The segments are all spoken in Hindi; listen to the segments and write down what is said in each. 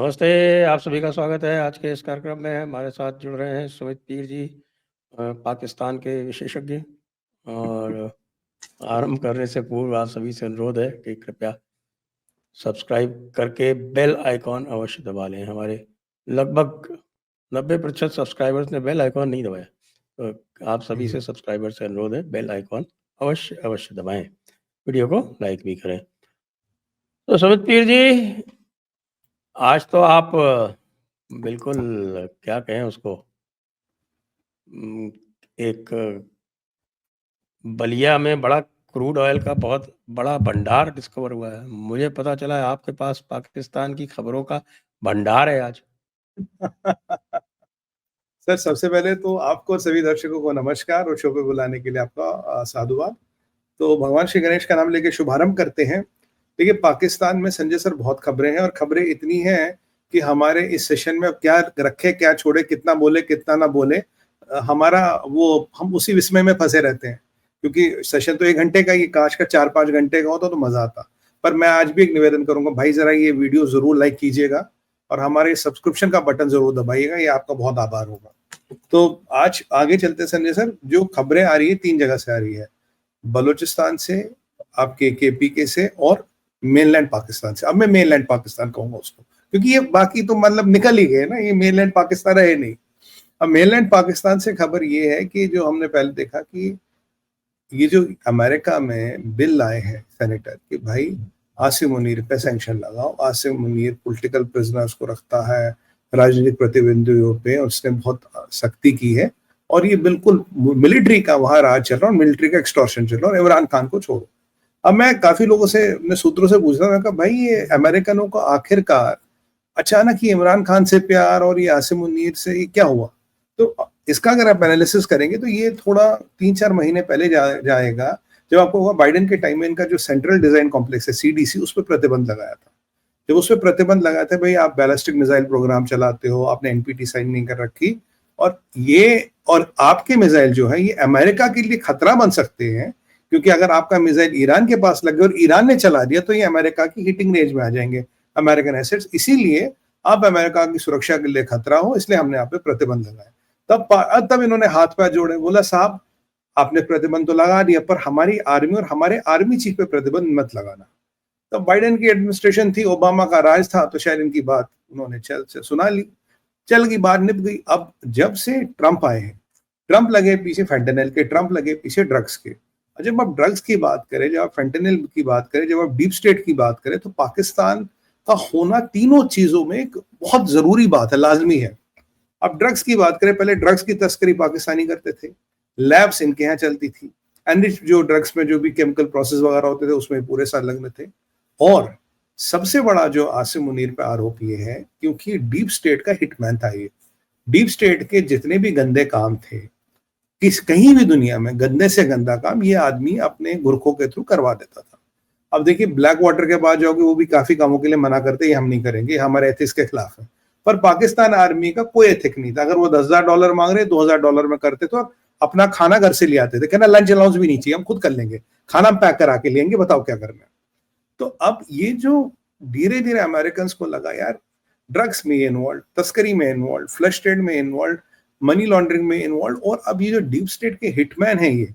नमस्ते, आप सभी का स्वागत है। आज के इस कार्यक्रम में हमारे साथ जुड़ रहे हैं सुमित पीर जी, पाकिस्तान के विशेषज्ञ। और आरंभ करने से पूर्व आप सभी से अनुरोध है कि कृपया सब्सक्राइब करके बेल आइकॉन अवश्य दबा लें। हमारे लगभग 90% सब्सक्राइबर्स ने बेल आइकॉन नहीं दबाया, तो आप सभी से सब्सक्राइबर से अनुरोध है, बेल आइकॉन अवश्य दबाएं, वीडियो को लाइक भी करें। तो सुमित पीर जी, आज तो आप बिल्कुल क्या कहें उसको, एक बलिया में बड़ा क्रूड ऑयल का बहुत बड़ा भंडार डिस्कवर हुआ है। मुझे पता चला है आपके पास पाकिस्तान की खबरों का भंडार है आज। सर, सबसे पहले तो आपको और सभी दर्शकों को नमस्कार और शो पे बुलाने के लिए आपका साधुवाद। तो भगवान श्री गणेश का नाम लेके शुभारंभ करते हैं। देखिए, पाकिस्तान में संजय सर बहुत खबरें हैं और खबरें इतनी हैं कि हमारे इस सेशन में अब क्या रखे क्या छोड़े, कितना बोले कितना ना बोले, हमारा वो हम उसी विस्मय में फंसे रहते हैं, क्योंकि सेशन तो 1 घंटे का ही, काश का 4-5 घंटे का होता तो मजा आता। पर मैं आज भी एक निवेदन करूंगा, भाई जरा ये वीडियो जरूर लाइक कीजिएगा और हमारे सब्सक्रिप्शन का बटन जरूर दबाइएगा, ये आपका बहुत आभार होगा। तो आज आगे चलते संजय सर, जो खबरें आ रही है 3 जगह से आ रही है, बलूचिस्तान से, आपके केपीके से और मेनलैंड पाकिस्तान से। अब मैं मेनलैंड पाकिस्तान कहूंगा उसको, क्योंकि ये बाकी तो मतलब निकल ही गए ना, ये मेनलैंड पाकिस्तान रहे नहीं। अब मेनलैंड पाकिस्तान से खबर ये है कि जो हमने पहले देखा कि ये जो अमेरिका में बिल आए हैं सेनेटर कि भाई आसिम मुनीर पे सैंक्शन लगाओ। आसिम मुनीर पॉलिटिकल प्रिजनर्स को रखता है, राजनीतिक प्रतिबंधियों पे उसने बहुत सख्ती की है और ये बिल्कुल मिलिट्री का वहां राज चल रहा है और मिलिट्री का एक्सटॉर्शन चल रहा है और इमरान खान को छोड़ो। अब मैं काफी लोगों से, अपने सूत्रों से पूछ रहा था, भाई ये अमेरिकनों को आखिरकार अचानक ये इमरान खान से प्यार और ये आसिम मुनीर से ये क्या हुआ? तो इसका अगर आप एनालिसिस करेंगे तो ये थोड़ा 3-4 महीने पहले जाएगा, जब आपको होगा बाइडेन के टाइम में इनका जो सेंट्रल डिजाइन कॉम्प्लेक्स है सीडीसी, उस पर प्रतिबंध लगाया था। जब उस पर प्रतिबंध लगाया था, भाई आप बैलिस्टिक मिसाइल प्रोग्राम चलाते हो, आपने एनपीटी साइन नहीं कर रखी, और आपके मिसाइल जो है ये अमेरिका के लिए खतरा बन सकते हैं, क्योंकि अगर आपका मिसाइल ईरान के पास लगे और ईरान ने चला दिया तो ये अमेरिका की हिटिंग रेंज में आ जाएंगे अमेरिकन एसेट्स, इसीलिए आप अमेरिका की सुरक्षा के लिए खतरा हो, इसलिए हमने आप पे प्रतिबंध लगाया। तब इन्होंने हाथ पैर जोड़े, बोला साहब आपने प्रतिबंध तो लगा दिया पर हमारी आर्मी और हमारे आर्मी चीफ पे प्रतिबंध मत लगाना। तो बाइडेन की एडमिनिस्ट्रेशन थी, ओबामा का राज था, तो शायद इनकी बात उन्होंने सुना ली, चल गई, बात निप गई। अब जब से ट्रंप आए हैं, ट्रंप लगे पीछे फेंटेनिल के, ट्रंप लगे पीछे ड्रग्स के। जब आप ड्रग्स की बात करें, जब आप फेंटेनिल की बात करें, जब आप डीप स्टेट की बात करें, तो पाकिस्तान का होना तीनों चीजों में एक बहुत जरूरी बात है, लाजमी है। अब ड्रग्स की बात करें, पहले ड्रग्स की तस्करी पाकिस्तानी करते थे, लैब्स इनके यहाँ चलती थी, एनरिच जो ड्रग्स में जो भी केमिकल प्रोसेस वगैरह होते थे उसमें पूरे साल लगने थे। और सबसे बड़ा जो आसिम मुनीर पे आरोप ये है, क्योंकि डीप स्टेट का हिटमैन था ये। डीप स्टेट के जितने भी गंदे काम थे, कहीं भी दुनिया में गंदे से गंदा काम ये आदमी अपने गुरखों के थ्रू करवा देता था। अब देखिए, ब्लैक वाटर के बाद जाओगे, वो भी काफी कामों के लिए मना करते हैं, हम नहीं करेंगे, हमारे एथिक्स के खिलाफ है। पर पाकिस्तान आर्मी का कोई एथिक नहीं था। अगर वो $10,000 मांग रहे, $2,000 में करते तो अपना खाना घर से ले आते थे, कहना लंच अलाउंस भी नहीं चाहिए, हम खुद कर लेंगे, खाना पैक करा के लेंगे, बताओ क्या करना है। तो अब ये जो धीरे धीरे अमेरिकन को लगा यार, ड्रग्स में इन्वॉल्व, तस्करी में इन्वॉल्व, फ्लश ट्रेड में इन्वॉल्व, मनी लॉन्ड्रिंग में इन्वॉल्व, और अब ये जो डीप स्टेट के हिटमैन है ये,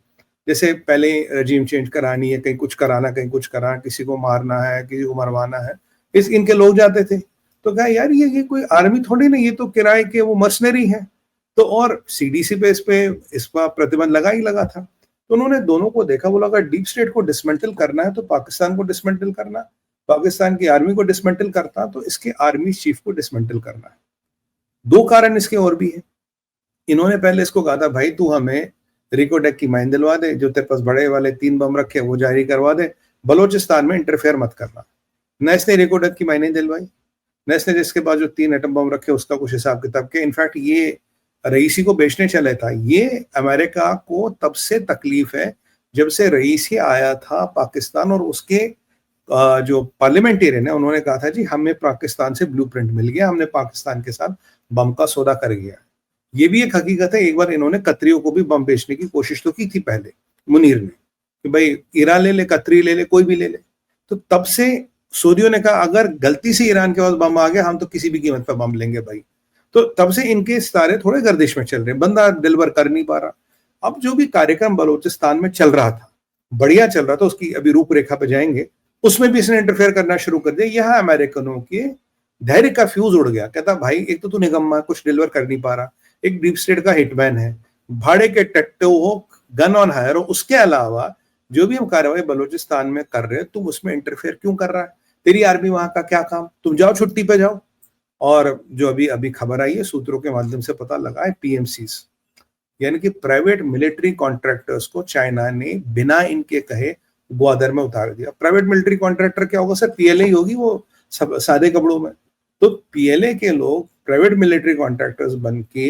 जैसे पहले रजीम चेंज करानी है, कहीं कुछ कराना, कहीं कुछ कराना, किसी को मारना है, किसी को मरवाना है, इनके लोग जाते थे। तो कहा यार ये कोई आर्मी थोड़ी नहीं, ये तो किराए के वो मर्सनरी है। तो और सीडीसी पे इसका प्रतिबंध लगा ही लगा था। तो उन्होंने दोनों को देखा, बोला अगर डीप स्टेट को डिसमेंटल करना है तो पाकिस्तान को डिसमेंटल करना, पाकिस्तान की आर्मी को डिसमेंटल करता तो इसके आर्मी चीफ को डिसमेंटल करना है। 2 कारण इसके और भी है। इन्होंने पहले इसको कहा था, भाई तू हमें रिकोडेक की माइन दिलवा दे, जो तेरे पास बड़े वाले 3 बम रखे वो जारी करवा दे, बलोचिस्तान में इंटरफेयर मत करना। न इसने रिकोडेक की माइने दिलवाई, न इसने जिसके पास जो 3 एटम बम रखे उसका कुछ हिसाब किताब के। इनफैक्ट ये रईसी को बेचने चले था। ये अमेरिका को तब से तकलीफ है जब से रईसी आया था पाकिस्तान, और उसके जो पार्लियामेंटेरियन है उन्होंने कहा था जी हमें पाकिस्तान से ब्लूप्रिंट मिल गया, हमने पाकिस्तान के साथ बम का सौदा कर गया। ये भी एक हकीकत है, एक बार इन्होंने कतरियों को भी बम बेचने की कोशिश तो की थी पहले मुनीर ने, कि भाई ईरान ले ले, कतरी ले ले, कोई भी ले ले। तो तब से सऊदियों ने कहा अगर गलती से ईरान के पास बम आ गया हम तो किसी भी कीमत पर बम लेंगे भाई। तो तब से इनके सितारे थोड़े गर्दिश में चल रहे हैं, बंदा डिलीवर कर नहीं पा रहा। अब जो भी कार्यक्रम बलूचिस्तान में चल रहा था, बढ़िया चल रहा था, उसकी अभी रूपरेखा पे जाएंगे, उसमें भी इसने इंटरफेयर करना शुरू कर दिया। यहाँ अमेरिकनों के धैर्य का फ्यूज उड़ गया। कहता भाई एक तो तू निकम्मा, कुछ डिलीवर कर नहीं पा रहा, एक डीप स्टेट का हिटमैन है, भाड़े के टट्टो हो, गन ऑन हायर हो, उसके अलावा जो भी हम कार्रवाई बलूचिस्तान में कर रहे हैं तुम उसमें इंटरफेयर क्यों कर रहा है? तेरी आर्मी वहां का क्या काम, तुम जाओ छुट्टी पे जाओ। और जो अभी अभी खबर आई है, सूत्रों के माध्यम से पता लगा है, पीएमसीज यानी कि प्राइवेट मिलिट्री कॉन्ट्रैक्टर्स को चाइना ने बिना इनके कहे ग्वादर में उतार दिया। प्राइवेट मिलिट्री कॉन्ट्रैक्टर क्या होगा सर? पीएलए ही होगी, वो सब सादे कपड़ों में। तो पीएलए के लोग प्राइवेट मिलिट्री कॉन्ट्रैक्टर्स बन के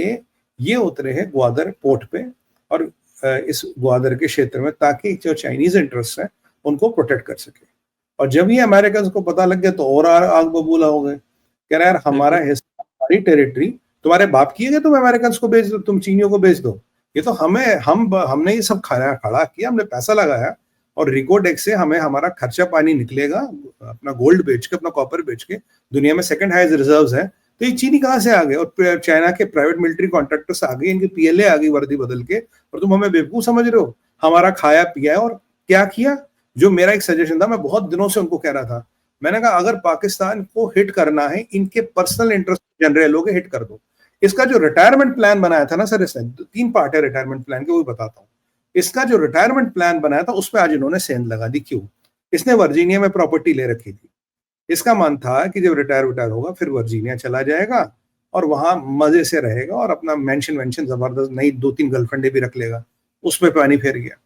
ये उतरे हैं ग्वादर पोर्ट पे और इस ग्वादर के क्षेत्र में, ताकि जो चाइनीज इंटरेस्ट है उनको प्रोटेक्ट कर सके। और जब ये अमेरिकन को पता लग गया तो और आग बबूला हो गए। कह रहे यार हमारा हिस्सा, हमारी टेरिटरी तुम्हारे बाप की है, तुम अमेरिकन को बेच दो, तुम चीनियों को बेच दो। ये तो हमने ये सब खड़ा किया, हमने पैसा लगाया और रिकोडेक्स से हमें हमारा खर्चा पानी निकलेगा, अपना गोल्ड बेच के, अपना कॉपर बेच के, दुनिया में सेकंड हाईएस्ट रिजर्व्स है। तो ये चीनी कहाँ से आ गए? और चाइना के प्राइवेट मिलिट्री कॉन्ट्रैक्टर्स आ गए, इनकी पीएलए आ गई वर्दी बदल के, और तुम हमें बेवकूफ समझ रहे हो? हमारा खाया पिया है। और क्या किया? जो मेरा एक सजेशन था, मैं बहुत दिनों से उनको कह रहा था, मैंने कहा अगर पाकिस्तान को हिट करना है, इनके पर्सनल इंटरेस्ट जनरल हो गए, हिट कर दो। इसका जो रिटायरमेंट प्लान बनाया था ना सर, इसने 3 पार्ट है रिटायरमेंट प्लान के, वो भी बताता हूँ। इसका जो रिटायरमेंट प्लान बनाया था उसमें आज इन्होंने सेंध लगा दी। क्यों? इसने वर्जीनिया में प्रॉपर्टी ले रखी थी। इसका मन था कि जब रिटायर होगा फिर वर्जीनिया चला जाएगा और वहां मजे से रहेगा और अपना मेंशन जबरदस्त नई 2-3 गर्लफ्रेंडे भी रख लेगा। उसमें पानी फेर गया।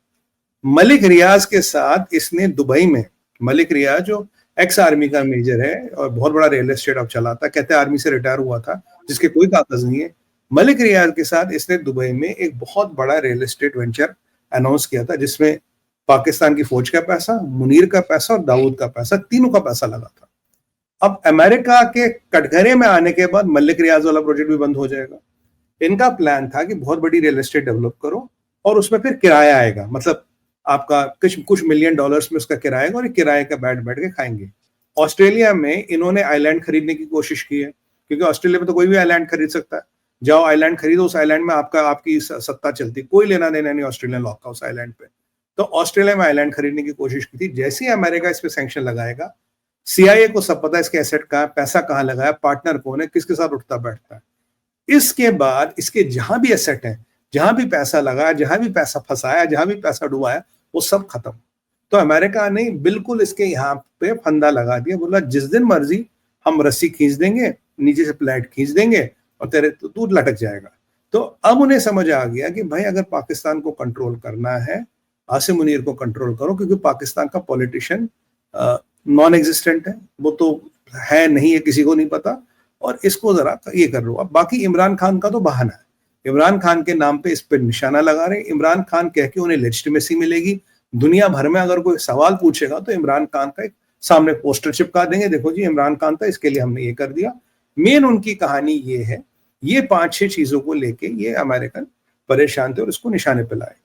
मलिक रियाज के साथ इसने दुबई में, मलिक रियाज जो एक्स आर्मी का मेजर है और बहुत बड़ा रियल एस्टेट अब चलाता, कहते आर्मी से रिटायर हुआ था, जिसके कोई कागज नहीं है। मलिक रियाज के साथ इसने दुबई में एक बहुत बड़ा रियल एस्टेट वेंचर अनाउंस किया था, जिसमें पाकिस्तान की फौज का पैसा, मुनीर का पैसा और दाऊद का पैसा, तीनों का पैसा लगा था। अब अमेरिका के कटघरे में आने के बाद मलिक रियाज वाला प्रोजेक्ट भी बंद हो जाएगा। इनका प्लान था कि बहुत बड़ी रियल एस्टेट डेवलप करो और उसमें फिर किराया आएगा, मतलब आपका कुछ मिलियन डॉलर्स में उसका किराया आएगा और किराए का बैठ के खाएंगे। ऑस्ट्रेलिया में इन्होंने आइलैंड खरीदने की कोशिश की है, क्योंकि ऑस्ट्रेलिया में तो कोई भी आइलैंड खरीद सकता है। जाओ आइलैंड खरीदो, उस आइलैंड में आपकी सत्ता चलती, कोई लेना देना नहीं ऑस्ट्रेलियन लॉ का उस आइलैंड पे। तो ऑस्ट्रेलिया में आइलैंड खरीदने की कोशिश की थी। जैसे ही अमेरिका इस पे सैंक्शन लगाएगा, सीआईए को सब पता है इसके एसेट कहाँ, पैसा कहाँ लगाया, पार्टनर कौन है, किसके साथ उठता बैठता है। इसके बाद इसके जहां भी एसेट है, जहां भी पैसा लगाया, जहां भी पैसा फंसाया, जहां भी पैसा डुबाया, वो सब खत्म। तो अमेरिका ने बिल्कुल इसके यहाँ पे फंदा लगा दिया, बोला जिस दिन मर्जी हम रस्सी खींच देंगे, नीचे से प्लेट खींच देंगे और तेरे तू लटक जाएगा। तो अब उन्हें समझ आ गया कि भाई अगर पाकिस्तान को कंट्रोल करना है, आसिम मुनीर को कंट्रोल करो, क्योंकि पाकिस्तान का पॉलिटिशियन नॉन एग्जिस्टेंट है, वो तो है नहीं है, किसी को नहीं पता, और इसको जरा ये कर लो। अब बाकी इमरान खान का तो बहाना है, इमरान खान के नाम पे इस पे निशाना लगा रहे हैं। इमरान खान कह के उन्हें लेजिटिमेसी मिलेगी। दुनिया भर में अगर कोई सवाल पूछेगा तो इमरान खान का एक सामने पोस्टर चिपका देंगे, देखो जी इमरान खान था, इसके लिए हमने ये कर दिया। मेन उनकी कहानी ये है, ये 5-6 चीजों को लेके ये अमेरिकन परेशान थे और इसको निशाने पे लाए।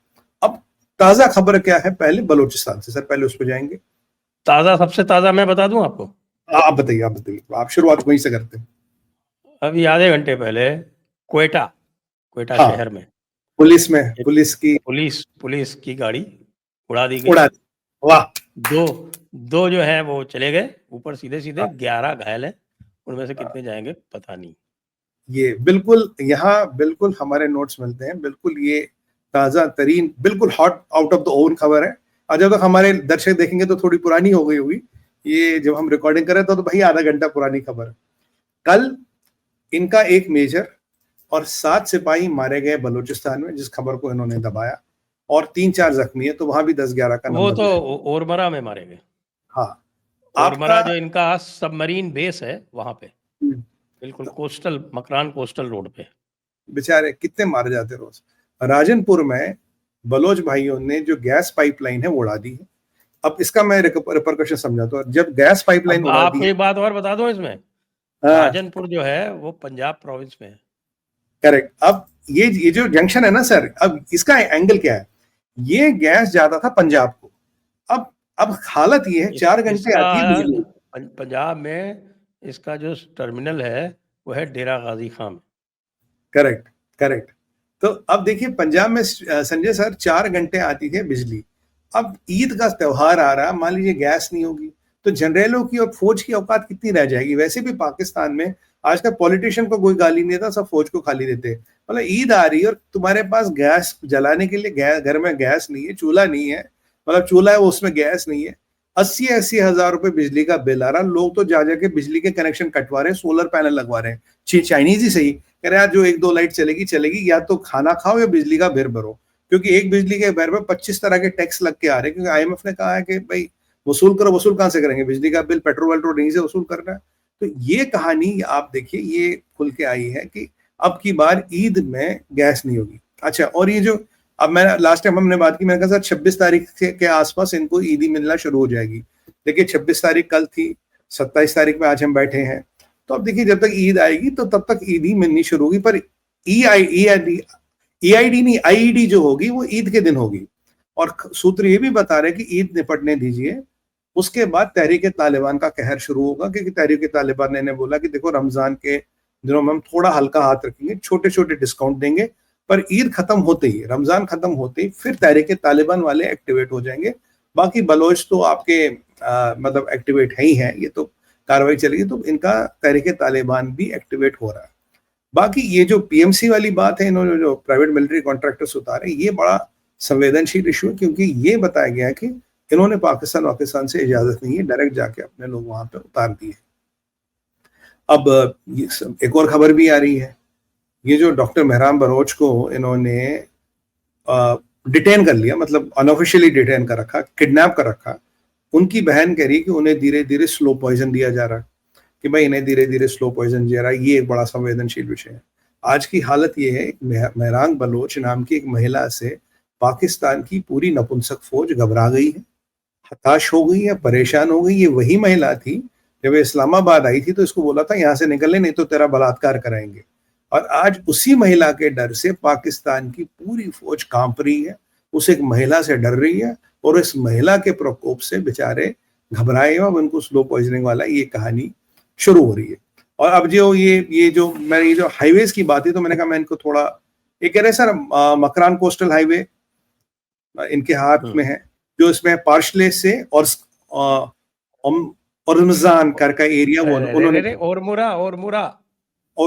अब ताजा खबर क्या है, पहले बलोचिस्तान से, सर पहले उस पर जाएंगे। सबसे ताजा मैं बता दूं आपको? आप बताइए, आप शुरुआत वहीं से करते हैं। अभी आधे घंटे पहले क्वेटा हाँ, शहर में पुलिस की गाड़ी उड़ा दी गई। वाह। दो जो है वो चले गए ऊपर सीधे 11 घायल है, उनमें से कितने जाएंगे पता नहीं। ये बिल्कुल यहाँ बिल्कुल हमारे नोट्स मिलते हैं, बिल्कुल ये ताजा तरीन, बिल्कुल hot out of the oven खबर है। और जब तक हमारे दर्शक देखेंगे तो थोड़ी पुरानी हो गई होगी, ये जब हम रिकॉर्डिंग कर रहे थे तो भाई आधा घंटा पुरानी खबर। कल इनका एक मेजर और 7 सिपाही मारे गए बलूचिस्तान में, जिस खबर को इन्होंने दबाया, और 3-4 जख्मी है, तो वहां भी 10-11 का नंबर। वो तो ओरमरा में मारे गए। हाँ, ओरमरा जो इनका सबमरीन बेस है वहां पे, बिल्कुल कोस्टल, मकरान कोस्टल रोड पे। बेचारे कितने मारे जाते रोज। राजनपुर में बलोच भाइयों ने जो गैस पाइपलाइन है वो उड़ा दी है। अब इसका मैं रिपरकशन समझाता हूँ। जब गैस पाइपलाइन उड़ा दी, आपको एक बात और बता दूं इसमें, राजनपुर जो है वो पंजाब प्रोविंस में है। करेक्ट। अब ये जो जंक्शन है ना सर, अब इसका एंगल क्या है, ये गैस जाता था पंजाब को। अब हालत ये है, 4 घंटे आती है बिजली, पंजाब में इसका जो टर्मिनल है वो है डेरा गाजी खां में। Correct, correct. तो अब देखिए पंजाब में संजय सर 4 घंटे आती है बिजली। अब ईद का त्योहार आ रहा, मान लीजिए गैस नहीं होगी, तो जनरलों की और फौज की औकात कितनी रह जाएगी? वैसे भी पाकिस्तान में आजकल पॉलिटिशियन को कोई गाली नहीं देता, सब फौज को खाली देते। मतलब ईद आ रही है और तुम्हारे पास गैस जलाने के लिए घर में गैस नहीं है, चूल्हा नहीं है, मतलब चूल्हा है वो उसमें गैस नहीं है, 80-80 हजार रुपए बिजली का बिल आ रहा। लोग तो जा जाके बिजली के कनेक्शन कटवा रहे हैं, सोलर पैनल लगवा रहे हैं। चाइनीज ही सही कह रहे यार, जो 1-2 लाइट चलेगी चलेगी, या तो खाना खाओ या बिजली का बिल भरो, क्योंकि एक बिजली के बिल में 25 तरह के टैक्स लग के आ रहे हैं। क्योंकि आईएमएफ ने कहा है कि भाई वसूल करो, वसूल कहां से करेंगे? बिजली का बिल पेट्रोल वेट्रोल नहीं से वसूल करना है। तो ये कहानी आप देखिए, ये खुल के आई है कि अब की बार ईद में गैस नहीं होगी। अच्छा, और ये जो अब मैं लास्ट टाइम हमने बात की, मैंने कहा सर 26 तारीख के आसपास इनको ईदी मिलना शुरू हो जाएगी। देखिए 26 तारीख कल थी, 27 तारीख में आज हम बैठे हैं, तो अब देखिए जब तक ईद आएगी तो तब तक ईद ही मिलनी शुरू होगी। पर EID नहीं, IED जो होगी वो ईद के दिन होगी। और सूत्र ये भी बता रहे कि ईद निपटने दीजिए, उसके बाद तहरीक तालिबान का कहर शुरू होगा। क्योंकि तहरीक तालिबान ने बोला कि देखो रमजान के दिनों में हम थोड़ा हल्का हाथ रखेंगे, छोटे छोटे डिस्काउंट देंगे, पर ईद खत्म होते ही, रमजान खत्म होते ही फिर तहरीक तालिबान वाले एक्टिवेट हो जाएंगे। बाकी बलोच तो आपके मतलब एक्टिवेट है ही है, ये तो कार्रवाई चलेगी, तो इनका तहरीक तालिबान भी एक्टिवेट हो रहा है। बाकी ये जो PMC वाली बात है, इन्होंने जो प्राइवेट मिलिट्री कॉन्ट्रैक्टर्स उतारे, ये बड़ा संवेदनशील इशू है, क्योंकि ये बताया गया है कि इन्होंने पाकिस्तान से इजाजत नहीं है, डायरेक्ट जाके अपने लोग वहां पे उतार दिए। अब एक और खबर भी आ रही है, ये जो डॉक्टर मेहराम बलोच को इन्होंने डिटेन कर लिया, मतलब अनऑफिशियली डिटेन कर रखा, किडनैप कर रखा। उनकी बहन कह रही कि उन्हें धीरे धीरे स्लो पॉइजन दिया जा रहा है, कि भाई इन्हें धीरे धीरे स्लो पॉइजन दिया रहा है। ये एक बड़ा संवेदनशील विषय है। आज की हालत ये है, मेहरान बलोच नाम की एक महिला से पाकिस्तान की पूरी नपुंसक फौज घबरा गई है, हताश हो गई है, परेशान हो गई। ये वही महिला थी जब इस्लामाबाद आई थी तो इसको बोला था यहाँ से निकलने, नहीं तो तेरा बलात्कार कराएंगे। और आज उसी महिला के डर से पाकिस्तान की पूरी फौज कांप रही है, उस एक महिला से डर रही है, और इस महिला के प्रकोप से बेचारे घबराए हुए, अब उनको स्लो पॉइजनिंग वाला ये कहानी शुरू हो रही है। और अब जो ये जो हाईवेज की बात है, तो मैंने कहा मैं इनको थोड़ा, ये कह रहे सर मकरान कोस्टल हाईवे इनके हाथ में है, जो इसमें पार्शले से और रमजान कर का एरिया वो उन्होंने और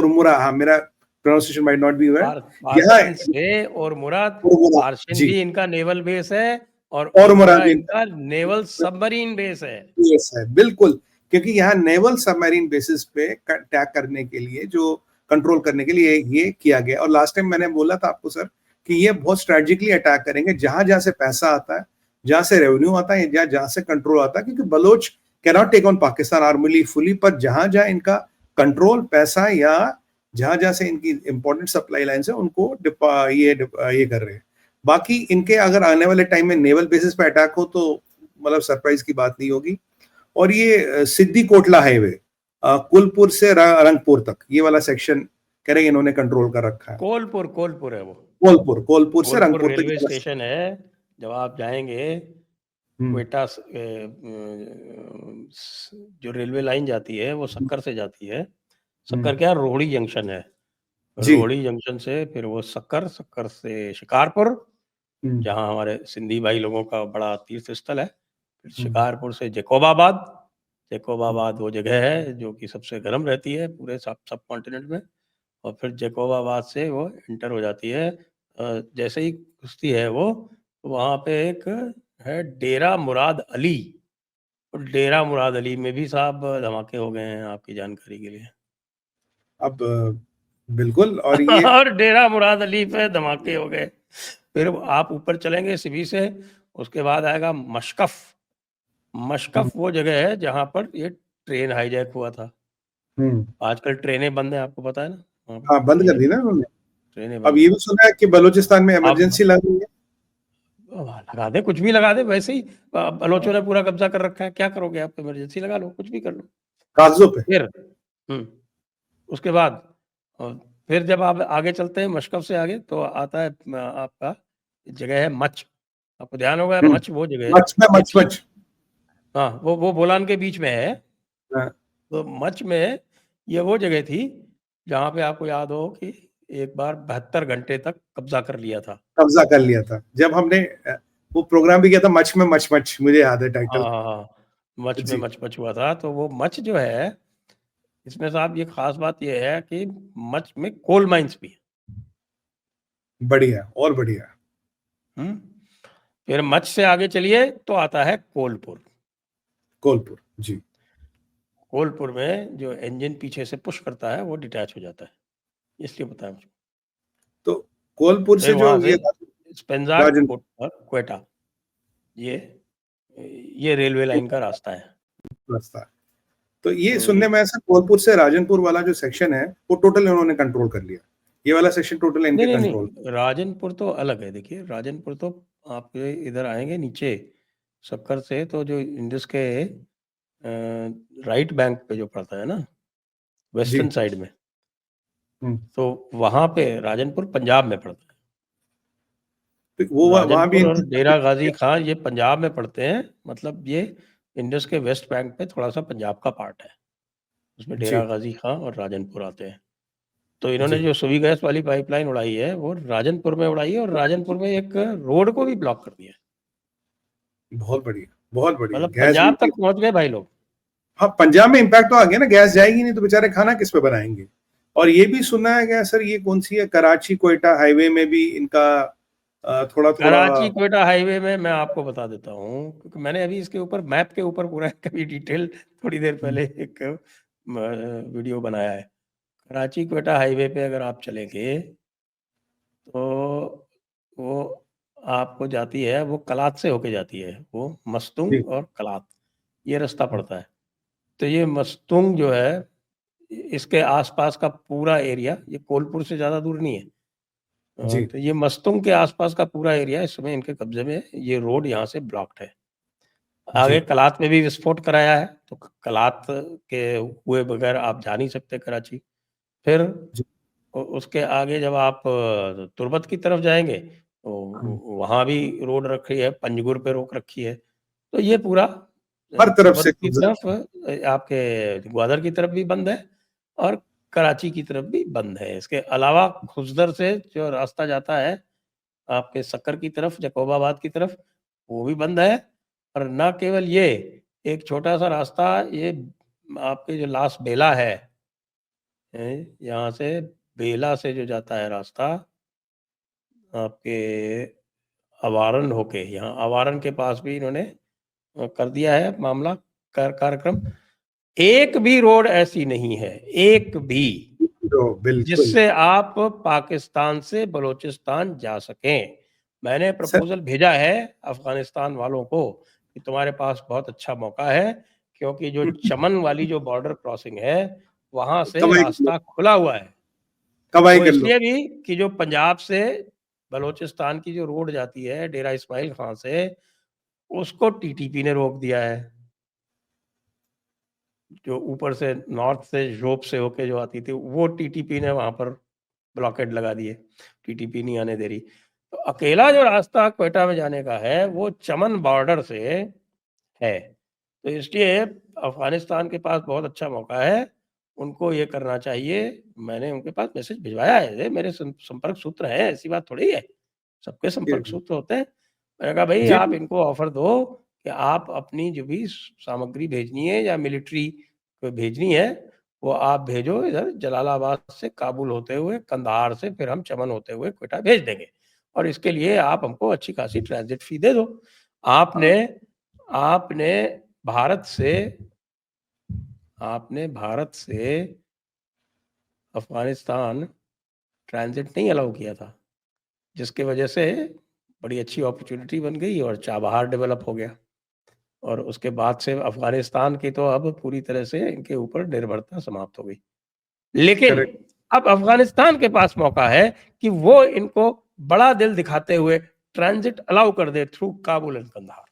मुरा, हाँ मेरा pronunciation might not be portion से और मुराद, पार्शन भी इनका नेवल बेस है और मुराद इनका नेवल सबमरीन बेस है। यस है, बिल्कुल, क्योंकि यहाँ नेवल सबमरीन बेसिस पे अटैक करने के लिए, जो कंट्रोल करने के लिए ये किया गया। और लास्ट टाइम मैंने बोला था आपको सर कि ये बहुत स्ट्रेटेजिकली अटैक करेंगे, जहां जहां से पैसा आता है, जहां से रेवेन्यू आता है, जहां से कंट्रोल आता है, क्योंकि Baloch can not take on Pakistan army fully, पर जहां जहां इनका कंट्रोल, पैसा, या जहां जहां से इनकी इंपॉर्टेंट सप्लाई लाइन है, उनको ये कर रहे हैं। बाकी इनके अगर आने वाले टाइम में नेवल बेसिस पे अटैक हो तो मतलब सरप्राइज की बात नहीं होगी। और ये सिद्दी कोटला हाईवे कुलपुर से रंगपुर तक, ये वाला सेक्शन कह रहे इन्होंने कंट्रोल कर रखा है। कोलपुर है वो, कोलपुर से रंगपुर रेलवे स्टेशन है। जब आप जाएंगे क्वेटा, जो रेलवे लाइन जाती है वो सक्कर से जाती है। सक्कर क्या, रोहड़ी जंक्शन है, रोहड़ी जंक्शन से फिर वो सक्कर से शिकारपुर, जहां हमारे सिंधी भाई लोगों का बड़ा तीर्थ स्थल है। फिर शिकारपुर से जैकोबाबाद वो जगह है जो कि सबसे गर्म रहती है पूरे सब कॉन्टिनेंट में। और फिर जैकोबाबाद से वो इंटर हो जाती है, जैसे ही घुसती है वो, वहाँ पे एक है डेरा मुराद अली, और डेरा मुराद अली में भी साहब धमाके हो गए हैं, आपकी जानकारी के लिए। अब बिल्कुल, और ये और डेरा मुराद अली पे धमाके हो गए। फिर आप ऊपर चलेंगे सिबी से, उसके बाद आएगा मशकफ वो जगह है जहां पर ये ट्रेन हाईजैक हुआ था। आजकल ट्रेनें बंद है, आपको पता है ना? हाँ, बंद कर दी ना उन्होंने ट्रेनें। अब ये भी सुना है कि बलूचिस्तान में इमरजेंसी लगी है। लगा दे, कुछ भी लगा दे, वैसे ही बलोचों ने पूरा कब्जा कर रखा है, क्या करोगे आप? इमरजेंसी लगा लो, कुछ भी कर लो कागजों पे। फिर उसके बाद फिर जब आप आगे चलते हैं मशकफ से आगे, तो आता है आपका जगह है मच, आपको ध्यान होगा मच वो जगह है। मच। हाँ, वो बोलान के बीच में है। हाँ, तो मच में ये वो जगह थी जहाँ पे आपको याद हो कि एक बार 72 घंटे तक कब्जा कर लिया था। कब्जा कर लिया था जब हमने वो प्रोग्राम भी किया था, मच में मच मच, मुझे याद है टाइटल। हाँ, हाँ, हाँ। मच में जी, मच हुआ था, तो वो मच जो है, इसमें साहब ये खास बात ये है कि मच में कोल माइंस भी है। बढ़िया और बढ़िया। हुँ। फिर मच से आगे चलिए तो आता है कोलपुर। कोलपुर, जी। कोलपुर में जो इंजन पीछे से पुश करता है वो डिटैच हो जाता है, इसलिए बताया मुझको। तो कोलपुर फिर से जो वहाँ से ये स्पेंज़ार राजन क्वेटा, ये ये रेलवे लाइन का रास्ता है। रास्ता है। तो ये हुँ। सुनने में ऐसा, कोलपुर से राजनपुर वाला जो सेक्शन है, वो टोटल इन्होंने कंट्रोल कर लिया। ये वाला सेक्शन टोटल इनके नहीं, नहीं, कंट्रोल। नहीं, राजनपुर तो अलग है। देखिए, राजनपुर तो आपके इधर आएँगे नीचे सक्कर से, तो जो इंडस के राइट बैंक पे जो पड़ता है ना, जी। वेस्टर्न साइड में, हुँ। तो वहाँ पे राजनपुर पंजाब में पड़ता है। तो वो वहाँ भी राजनपुर और डेरा गाज़ी इनकी खां ये पंजाब में पड़ते हैं, मतलब ये इंडस के वेस्ट बैंक पे थोड़ा-सा पंजाब का पार्ट है। उसमें डेरा जी, गाज़ी खां और राजनपुर आते हैं। तो इन्होंने जी। जो सुवी गैस वाली पाइपलाइन उड़ाई है, वो राजनपुर में उड़ाई है और राजनपुर में एक रोड को भी ब्लॉक कर दिया है। बहुत बढ़िया, बहुत बढ़िया। मतलब गैस पंजाब भी तक पहुँच गए भाई लोग। हाँ, पंजाब में इम्पैक्ट तो आ गया ना, गैस जाएगी नहीं तो बेचारे खाना किस पे बनाएँगे? और ये भी सुना है गया सर, ये कौन-सी है, कराची कोयटा हाईवे में भी इनका थोड़ा-थोड़ा। कराची कोयटा हाईवे में मैं आपको बता देता हूँ, क्योंकि मैंने अभी इसके ऊपर मैप के ऊपर पूरा कभी डिटेल थोड़ी देर हुँ, पहले एक वीडियो बनाया है। कराची कोयटा हाईवे पे अगर आप चलेंगे, तो वो आपको जाती है, वो कलात से होके जाती है, वो जी। मस्तूंग और कलात, ये रास्ता पड़ता है। तो ये मस्तूंग जो है, इसके आसपास का पूरा एरिया, ये कोलपुर से ज़्यादा दूर नहीं है। जी, तो ये मस्तूंग के आसपास का पूरा एरिया इस समय इनके कब्जे में है। ये रोड यहाँ से ब्लॉक्ड है। आगे जी, कलात में भी विस्फोट कराया है, तो कलात के हुए बगैर आप जा नहीं सकते कराची। फिर जी। उसके आगे जब आप तुर्बत की तरफ जाएँगे, तो हुँ। वहाँ भी रोड रखी है, पंजगुर पे रोक रखी है। तो ये पूरा हर तरफ तुर्बत से की कब्ज़ा। तरफ, आपके ग्वादर की तरफ भी बंद है और कराची की तरफ भी बंद है। इसके अलावा खुसदर से जो रास्ता जाता है आपके सक्कर की तरफ, जकोबाबाद की तरफ, वो भी बंद है। और ना केवल ये, एक छोटा-सा रास्ता ये आपके जो लास बेला है, यहाँ से बेला से जो जाता है रास्ता आपके अवारन होके, यहाँ अवारन के पास भी इन्होंने कर दिया है मामला, कार्यक्रम। एक भी रोड ऐसी नहीं है, एक भी, तो बिल्कुल। जिससे आप पाकिस्तान से बलूचिस्तान जा सकें। मैंने सर प्रपोज़ल भेजा है अफ़गानिस्तान वालों को कि तुम्हारे पास बहुत अच्छा मौका है, क्योंकि जो चमन वाली जो बॉर्डर क्रॉसिंग है, वहाँ से कमाई कर लो, रास्ता खुला हुआ है। कमाई वो कर लो। इसलिए भी कि जो पंजाब से बलूचिस्तान की जो रोड जाती है डेरा इस्माइल खां से, उसको टीटीपी ने रोक दिया है। जो ऊपर से नॉर्थ से जोब से होके जो आती थी, वो टीटीपी ने वहाँ पर ब्लॉकेड लगा दिए। टीटीपी नहीं आने दे रही। तो अकेला जो रास्ता क्वेटा में जाने का है, वो चमन बॉर्डर से है। तो इसलिए अफ़गानिस्तान के पास बहुत अच्छा मौका है, उनको ये करना चाहिए। मैंने उनके पास मैसेज भिजवाया है, ये मेरे संपर्क सूत्र हैं, ऐसी बात थोड़ी है। सबके जी, संपर्क सूत्र होते हैं। मैंने कहा भई जी, आप इनको ऑफ़र दो कि आप अपनी जो भी सामग्री भेजनी है या मिलिट्री को भेजनी है, वो आप भेजो इधर जलालाबाद से, काबुल होते हुए, कंधार से, फिर हम चमन होते हुए क्वेटा भेज देंगे। और इसके लिए आप हमको अच्छी खासी ट्रांज़िट फ़ी दे दो। आपने आपने भारत से आपने भारत से अफ़गानिस्तान ट्रांज़िट नहीं अलाउ किया था, जिसकी वजह से बड़ी अच्छी अपॉर्च्युनिटी बन गई और चाबहार डेवलप हो गया। और उसके बाद से अफ़गानिस्तान की तो अब पूरी तरह से इनके ऊपर निर्भरता समाप्त हो गई। लेकिन करेक्ट। अब अफ़गानिस्तान के पास मौका है कि वो इनको बड़ा दिल दिखाते हुए ट्रांज़िट अलाउ कर दे थ्रू काबुल एंड कंधार।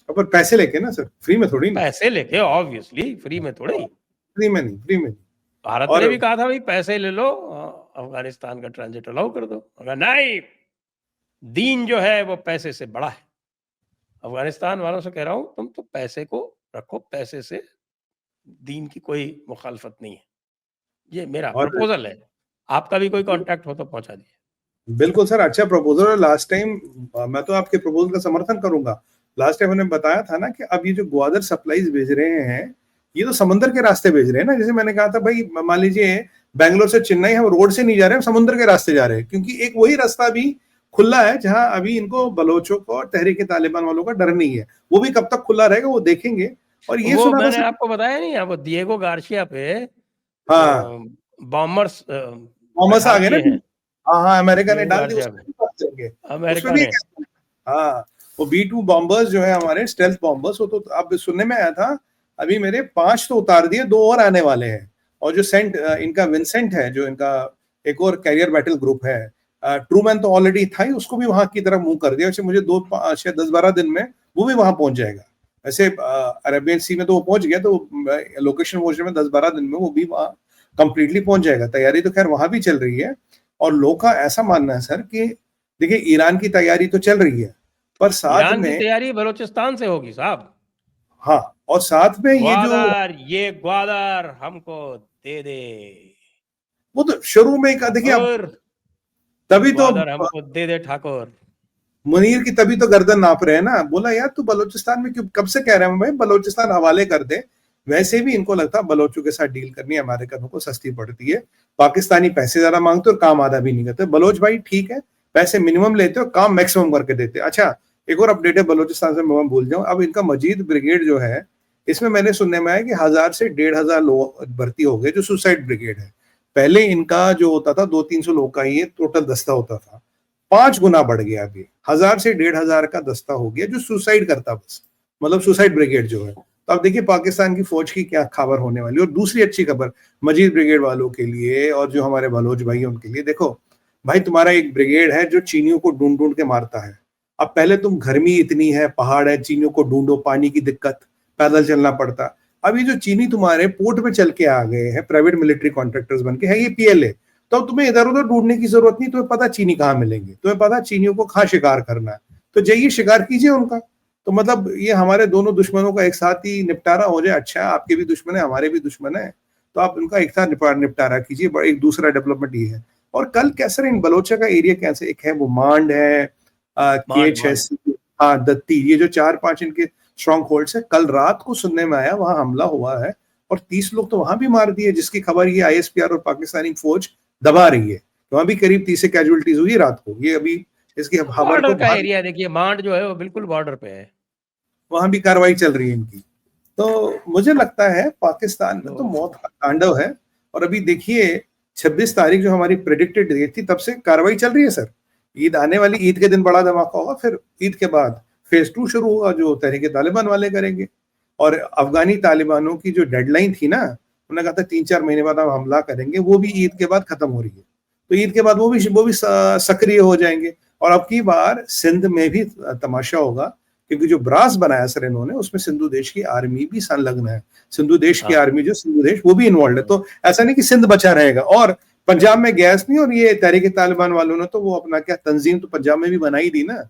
पर पैसे लेके ना सर, फ्री में थोड़ी ना। पैसे लेके, ऑब्वियसली, फ्री में थोड़ी। फ्री में नहीं, फ्री में नहीं। भारत ने और भी कहा था भाई पैसे ले लो, अफ़गानिस्तान का ट्रांज़िट अलाउ कर दो। मगर नहीं, दीन जो है वो पैसे से बड़ा है। अफ़गानिस्तान वालों से कह रहा हूँ, तुम तो पैसे को रखो, पैसे से दीन की कोई मुखालफत नहीं है। ये मेरा और प्रपोजल है, आपका भी कोई कॉन्टैक्ट हो तो पहुंचा दीजिए। बिल्कुल सर, अच्छा प्रपोजल है। लास्ट टाइम मैं तो आपके प्रपोजल का समर्थन करूंगा। लास्ट टाइम मैंने बताया था ना कि अब ये जो ग्वादर सप्लाईज भेज रहे हैं, ये तो समंदर के रास्ते भेज रहे हैं ना। जैसे मैंने कहा था भाई, मान लीजिए बैंगलोर से चेन्नई हम रोड से नहीं जा रहे हैं, हम समुद्र के रास्ते जा रहे हैं, क्योंकि एक वही रास्ता भी खुला है जहां अभी इनको बलोचों को और तहरीक तालिबान वालों का डर नहीं है। वो भी कब तक खुला रहेगा वो देखेंगे। और ये वो सुना था मैंने सर, आपको बताया नहीं, वो दिएगो गार्सिया पे हाँ बॉम्बर्स थॉमस आ अटैक गए ना। किए हैं हाँ हाँ, अमेरिका ने दिएगो डाल दिया, गार्सिया उसमें पे, भी बात करेंगे। उसमें अमेरिका भी ने। हाँ, वो B2 बॉम्बर्स जो है हमारे स्टेल्थ बॉम्बर्स, वो तो अब सुनने में आया था अभी मेरे 5 तो उतार दिए, 2 और आने वाले हैं। और जो सेंट इनका विंसेंट है, जो इनका एक और कैरियर बैटल ग्रुप है, ट्रूमैन तो ऑलरेडी था ही, उसको भी वहां की तरफ मूव कर दिया। वैसे मुझे 10-12 दिन में वो भी वहां पहुंच जाएगा। वैसे अरेबियन सी में तो वो पहुंच गया, तो लोकेशन पहुंचने में 10-12 दिन में वो भी वहां कंप्लीटली पहुंच जाएगा। तैयारी तो खैर वहां भी चल रही है। और लोगों का ऐसा मानना है सर कि देखिए, ईरान की तैयारी तो चल रही है, पर साथ ईरान की में, तैयारी बलूचिस्तान से होगी साहब। हाँ, और साथ में ये जो, ये ग्वादर हमको दे दे, वो तो शुरू में का देखिए अब, ठाकुर तभी तो ग्वादर हमको दे दे ठाकुर। मुनीर की तभी तो गर्दन नाप रहे हैं ना। बोला यार तू बलोचिस्तान में क्यों, कब से कह रहे हैं भाई बलोचिस्तान हवाले कर दे। वैसे भी इनको लगता है बलोचों के साथ डील करनी अमेरिकनों को सस्ती पड़ती है। पाकिस्तानी पैसे ज्यादा मांगते और काम आधा भी नहीं करते। बलोच भाई ठीक है, पैसे मिनिमम लेते और काम मैक्सिमम करके देते। अच्छा, एक और अपडेट है बलोचिस्तान से, मैं भूल जाऊं, अब इनका मजीद ब्रिगेड जो है, इसमें मैंने सुनने में आया कि 1000 से 1500 लोग भर्ती हो गए, जो सुसाइड ब्रिगेड है। पहले इनका जो होता था 200-300 लोग का ही टोटल दस्ता होता था, 5 गुना बढ़ गया। अभी 1000 से 1500 का दस्ता हो गया जो सुसाइड करता, बस मतलब सुसाइड ब्रिगेड जो है। तो अब देखिए पाकिस्तान की फौज की क्या खबर होने वाली है। और दूसरी अच्छी खबर मजीद ब्रिगेड वालों के लिए और जो हमारे बलोच भाई हैं उनके लिए, देखो भाई, तुम्हारा एक ब्रिगेड है जो चीनियों को ढूंढ ढूंढ के मारता है। अब पहले तुम, गर्मी इतनी है, पहाड़ है, चीनियों को ढूंढो, पानी की दिक्कत, पैदल चलना पड़ता। अब ये जो चीनी तुम्हारे पोर्ट में चल के आ गए हैं, प्राइवेट मिलिट्री कॉन्ट्रैक्टर्स बन के, है ये PLA, तो तुम्हें इधर उधर ढूंढने की जरूरत नहीं। तुम्हें पता चीनी कहाँ मिलेंगे, तुम्हें पता चीनियों को कहाँ शिकार करना है, तो जाइए शिकार कीजिए उनका। तो मतलब ये हमारे दोनों दुश्मनों का एक साथ ही निपटारा हो जाए। अच्छा, आपके भी दुश्मन है, हमारे भी दुश्मन है, तो आप उनका एक साथ निपटारा कीजिए। एक दूसरा डेवलपमेंट ये है। और कल कैसर इन बलोचा का एरिया कैसे, एक है वो मांड है, K6, हाँ दत्ती, ये जो 4-5 इनके स्ट्रॉन्ग होल्ड्स है। कल रात को सुनने में आया वहां हमला हुआ है और 30 लोग तो वहां भी मार दिए, जिसकी खबर ये ISPR और पाकिस्तानी फौज दबा रही है। तो वहां भी करीब 30 कैजुअलिटीज हुई रात को। ये अभी इसकी खबर बॉर्डर को का बाहर, एरिया देखिए, मांड जो है वो बिल्कुल बॉर्डर पे है। वहां भी कार्रवाई चल रही है इनकी। तो मुझे लगता है पाकिस्तान में तो मौत का तांडव है। और अभी देखिए 26 तारीख जो हमारी प्रेडिक्टेड डेट थी, तब से कार्रवाई चल रही है सर। ईद आने वाली, ईद के दिन बड़ा धमाका होगा, फिर ईद के बाद फेज 2 शुरू होगा जो तहरीक तालिबान वाले करेंगे। और अफगानी तालिबानों की जो डेडलाइन थी ना, उन्होंने कहा था 3-4 महीने बाद हम हमला करेंगे, वो भी ईद के बाद खत्म हो रही है। तो ईद के बाद वो भी सक्रिय हो जाएंगे। और अब की बार सिंध में भी तमाशा होगा, क्योंकि जो ब्रास बनाया सर इन्होंने, उसमें सिंधु देश की आर्मी भी संलग्न है। सिंधु देश की आर्मी, जो सिंधु देश, वो भी इन्वॉल्व है। तो ऐसा नहीं कि सिंध बचा रहेगा। और पंजाब में गैस नहीं, और ये तहरीक तालिबान वालों ने तो वो अपना क्या तंजीम तो पंजाब में भी बनाई दी ना।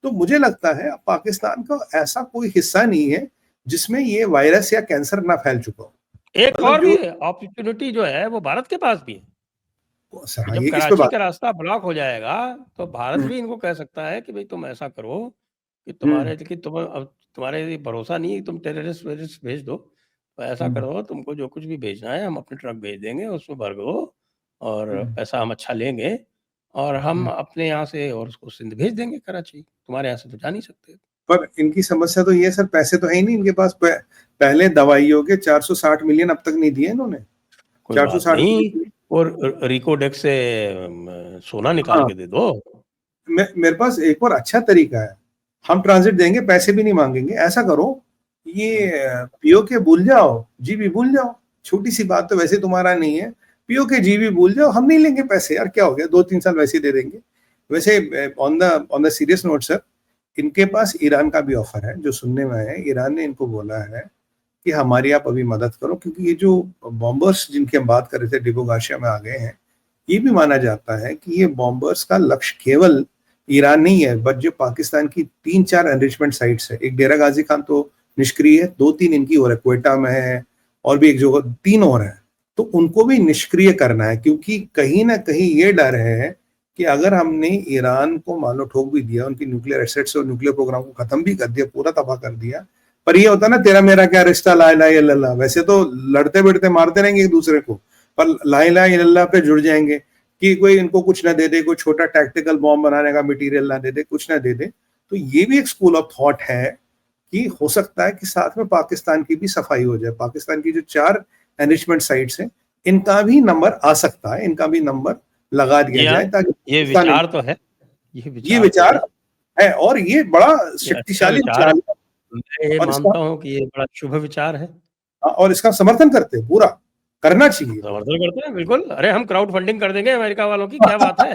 तो मुझे लगता है पाकिस्तान का ऐसा कोई हिस्सा नहीं है जिसमें ये वायरस या कैंसर ना फैल चुका हो। एक मतलब और जो, भी अपॉर्चुनिटी जो है वो भारत के पास भी है। हाँ, जब ये इस पे कराची बात, का रास्ता ब्लॉक हो जाएगा तो भारत भी इनको कह सकता है कि भाई तुम ऐसा करो कि हम्म, तुम्हारे, देखिए तुम अब तुम्हारे लिए भरोसा नहीं है, तुम टेररिस्ट वेरिस्ट भेज दो, तो ऐसा हम्म, करो, तुमको जो कुछ भी भेजना है हम अपने ट्रक भेज देंगे, उसमें भर दो और हम्म, पैसा हम अच्छा लेंगे और हम हम्म। अपने यहाँ से और उसको सिंध भेज देंगे कराची, तुम्हारे यहाँ से तो जा नहीं सकते। पर इनकी समस्या तो ये सर, पैसे तो है ही नहीं इनके पास। पहले दवाइयों के 460 मिलियन अब तक नहीं दिए इन्होंने। कोई बात 460 नहीं, मिलियन। और रिको डेक्स से सोना निकाल हाँ, के दे दो। मेरे पास एक और अच्छा तरीका है। हम ट्रांजिट देंगे, पैसे भी नहीं मांगेंगे। ऐसा करो, ये POK भूल जाओ, GB भूल जाओ। छोटी सी बात तो वैसे तुम्हारा नहीं है, POK GB भूल जाओ, हम नहीं लेंगे पैसे यार, क्या हो गया, 2-3 साल वैसे ही दे देंगे। वैसे on the serious note sir, इनके पास ईरान का भी ऑफर है, जो सुनने में आया है। ईरान ने इनको बोला है कि हमारी आप अभी मदद करो, क्योंकि ये जो बॉम्बर्स जिनकी हम बात कर रहे थे डिबो गार्सिया में आ गए हैं, ये भी माना जाता है कि ये बॉम्बर्स का लक्ष्य केवल ईरान नहीं है, बट जो पाकिस्तान की 3-4 एनरिचमेंट साइट्स है। एक डेरा गाजी खान तो निष्क्रिय है, 2-3 इनकी और है, क्वेटा में है और भी एक जो 3 और हैं, तो उनको भी निष्क्रिय करना है, क्योंकि कहीं ना कहीं ये डर है कि अगर हमने ईरान को मान लो ठोक भी दिया, उनकी न्यूक्लियर एसेट्स और न्यूक्लियर प्रोग्राम को खत्म भी कर दिया, पूरा तबाह कर दिया, पर ये होता ना तेरा मेरा क्या रिश्ता, ला इलाहा इल्लल्लाह, वैसे तो लड़ते बिड़ते मारते रहेंगे एक दूसरे को, पर ला इलाहा इल्लल्लाह पे जुड़ जाएंगे कि कोई इनको कुछ ना दे दे, कोई छोटा टैक्टिकल बॉम्ब बनाने का मटेरियल ना दे दे, कुछ ना दे दे। तो ये भी एक स्कूल ऑफ थॉट है कि हो सकता है कि साथ में पाकिस्तान की भी सफाई हो जाए। पाकिस्तान की जो 4 एनरिचमेंट साइट्स हैं, इनका भी नंबर आ सकता है, इनका भी नंबर लगा दिया जी हाँ, जाए, ताकि ये पाकिस्तान, विचार तो है, ये ये विचार तो विचार है, है और ये बड़ा ये अच्छा शक्तिशाली विचार है। विचार है। मैं ये और इसका मानता हूँ कि ये बड़ा शुभ विचार है। और इसका समर्थन करते हैं, पूरा करना चाहिए। समर्थन करते हैं बिल्कुल। अरे हम क्राउड फंडिंग कर देंगे अमेरिका वालों की, क्या बात है?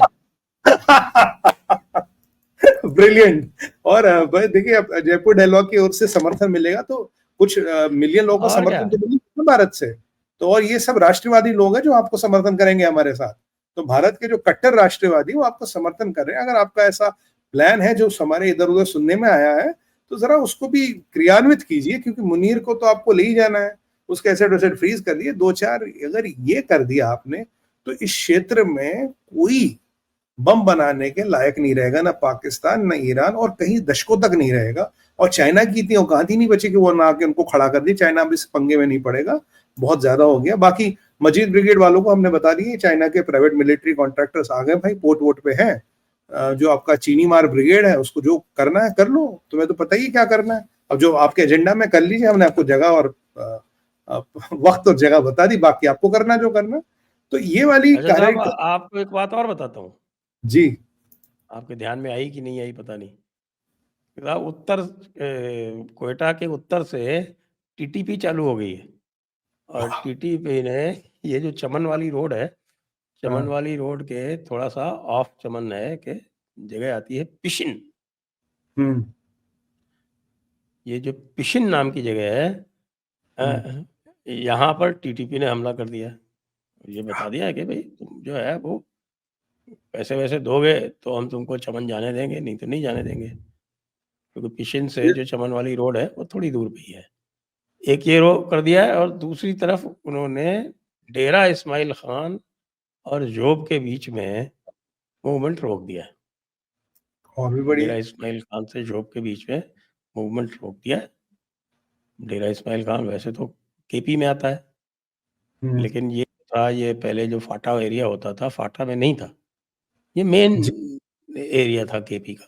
ब्रिलियंट। और भाई देखिए, अब जयपुर डायलॉग की ओर से समर्थन मिलेगा तो कुछ मिलियन लोगों का और क्या? समर्थन तो मिलेगा भारत से। तो और ये सब राष्ट्रवादी लोग हैं जो आपको समर्थन करेंगे हमारे साथ। तो भारत के जो कट्टर राष्ट्रवादी वो आपको समर्थन कर रहे हैं। अगर आपका ऐसा प्लान है जो हमारे इधर उधर सुनने में आया है, तो जरा उसको भी क्रियान्वित कीजिए, क्योंकि मुनीर को तो आपको ले ही जाना है। उसके एसेट वेसेट फ्रीज कर दिए, 2-4 अगर ये कर दिया आपने, तो इस क्षेत्र में कोई बम बनाने के लायक नहीं रहेगा, ना पाकिस्तान ना ईरान, और कहीं दशकों तक नहीं रहेगा। और चाइना की इतनी औकात ही नहीं बची कि वो ना आके उनको खड़ा कर दी। चाइना अब इस पंगे में नहीं पड़ेगा, बहुत ज्यादा हो गया। बाकी मजीद ब्रिगेड वालों को हमने बता दिए, चाइना के प्राइवेट मिलिट्री कॉन्ट्रैक्टर्स आ गए भाई, पोर्ट वोट पे हैं। जो आपका चीनी मार ब्रिगेड है, उसको जो करना है कर लो, तुम्हें तो पता ही क्या करना है। अब जो आपके एजेंडा में कर लीजिए, हमने आपको जगह और वक्त और जगह बता दी, बाकी आपको करना जो करना। तो ये वाली अच्छा साहब, कार्य आपको एक बात और बताता हूँ, जी आपके ध्यान में आई कि नहीं आई पता नहीं। साहब उत्तर क्वेटा के उत्तर से टीटीपी चालू हो गई है, और टीटीपी ने ये जो चमन वाली रोड है, चमन हाँ, वाली रोड के थोड़ा सा ऑफ चमन है के जगह आती है पिशिन। हम्म ये जो पिशिन नाम की जगह है, हम्म यहाँ पर टीटीपी ने हमला कर दिया। ये बता दिया है कि भाई तुम जो है वो पैसे वैसे दोगे तो हम तुमको चमन जाने देंगे, नहीं तो नहीं जाने देंगे। क्योंकि पिशिन से जो चमन वाली रोड है वो थोड़ी दूर पे ही है। एक ये रो कर दिया है, और दूसरी तरफ उन्होंने डेरा इस्माइल खान और जोब के बीच में मूवमेंट रोक दिया है। और भी डेरा बढ़िया। इस्माइल खान से जोब के बीच में मूवमेंट रोक दिया है। डेरा इस्माइल खान वैसे तो केपी में आता है, हम्म लेकिन ये पहले जो फाटा एरिया होता था, फाटा में नहीं था। ये मेन जी एरिया था केपी का।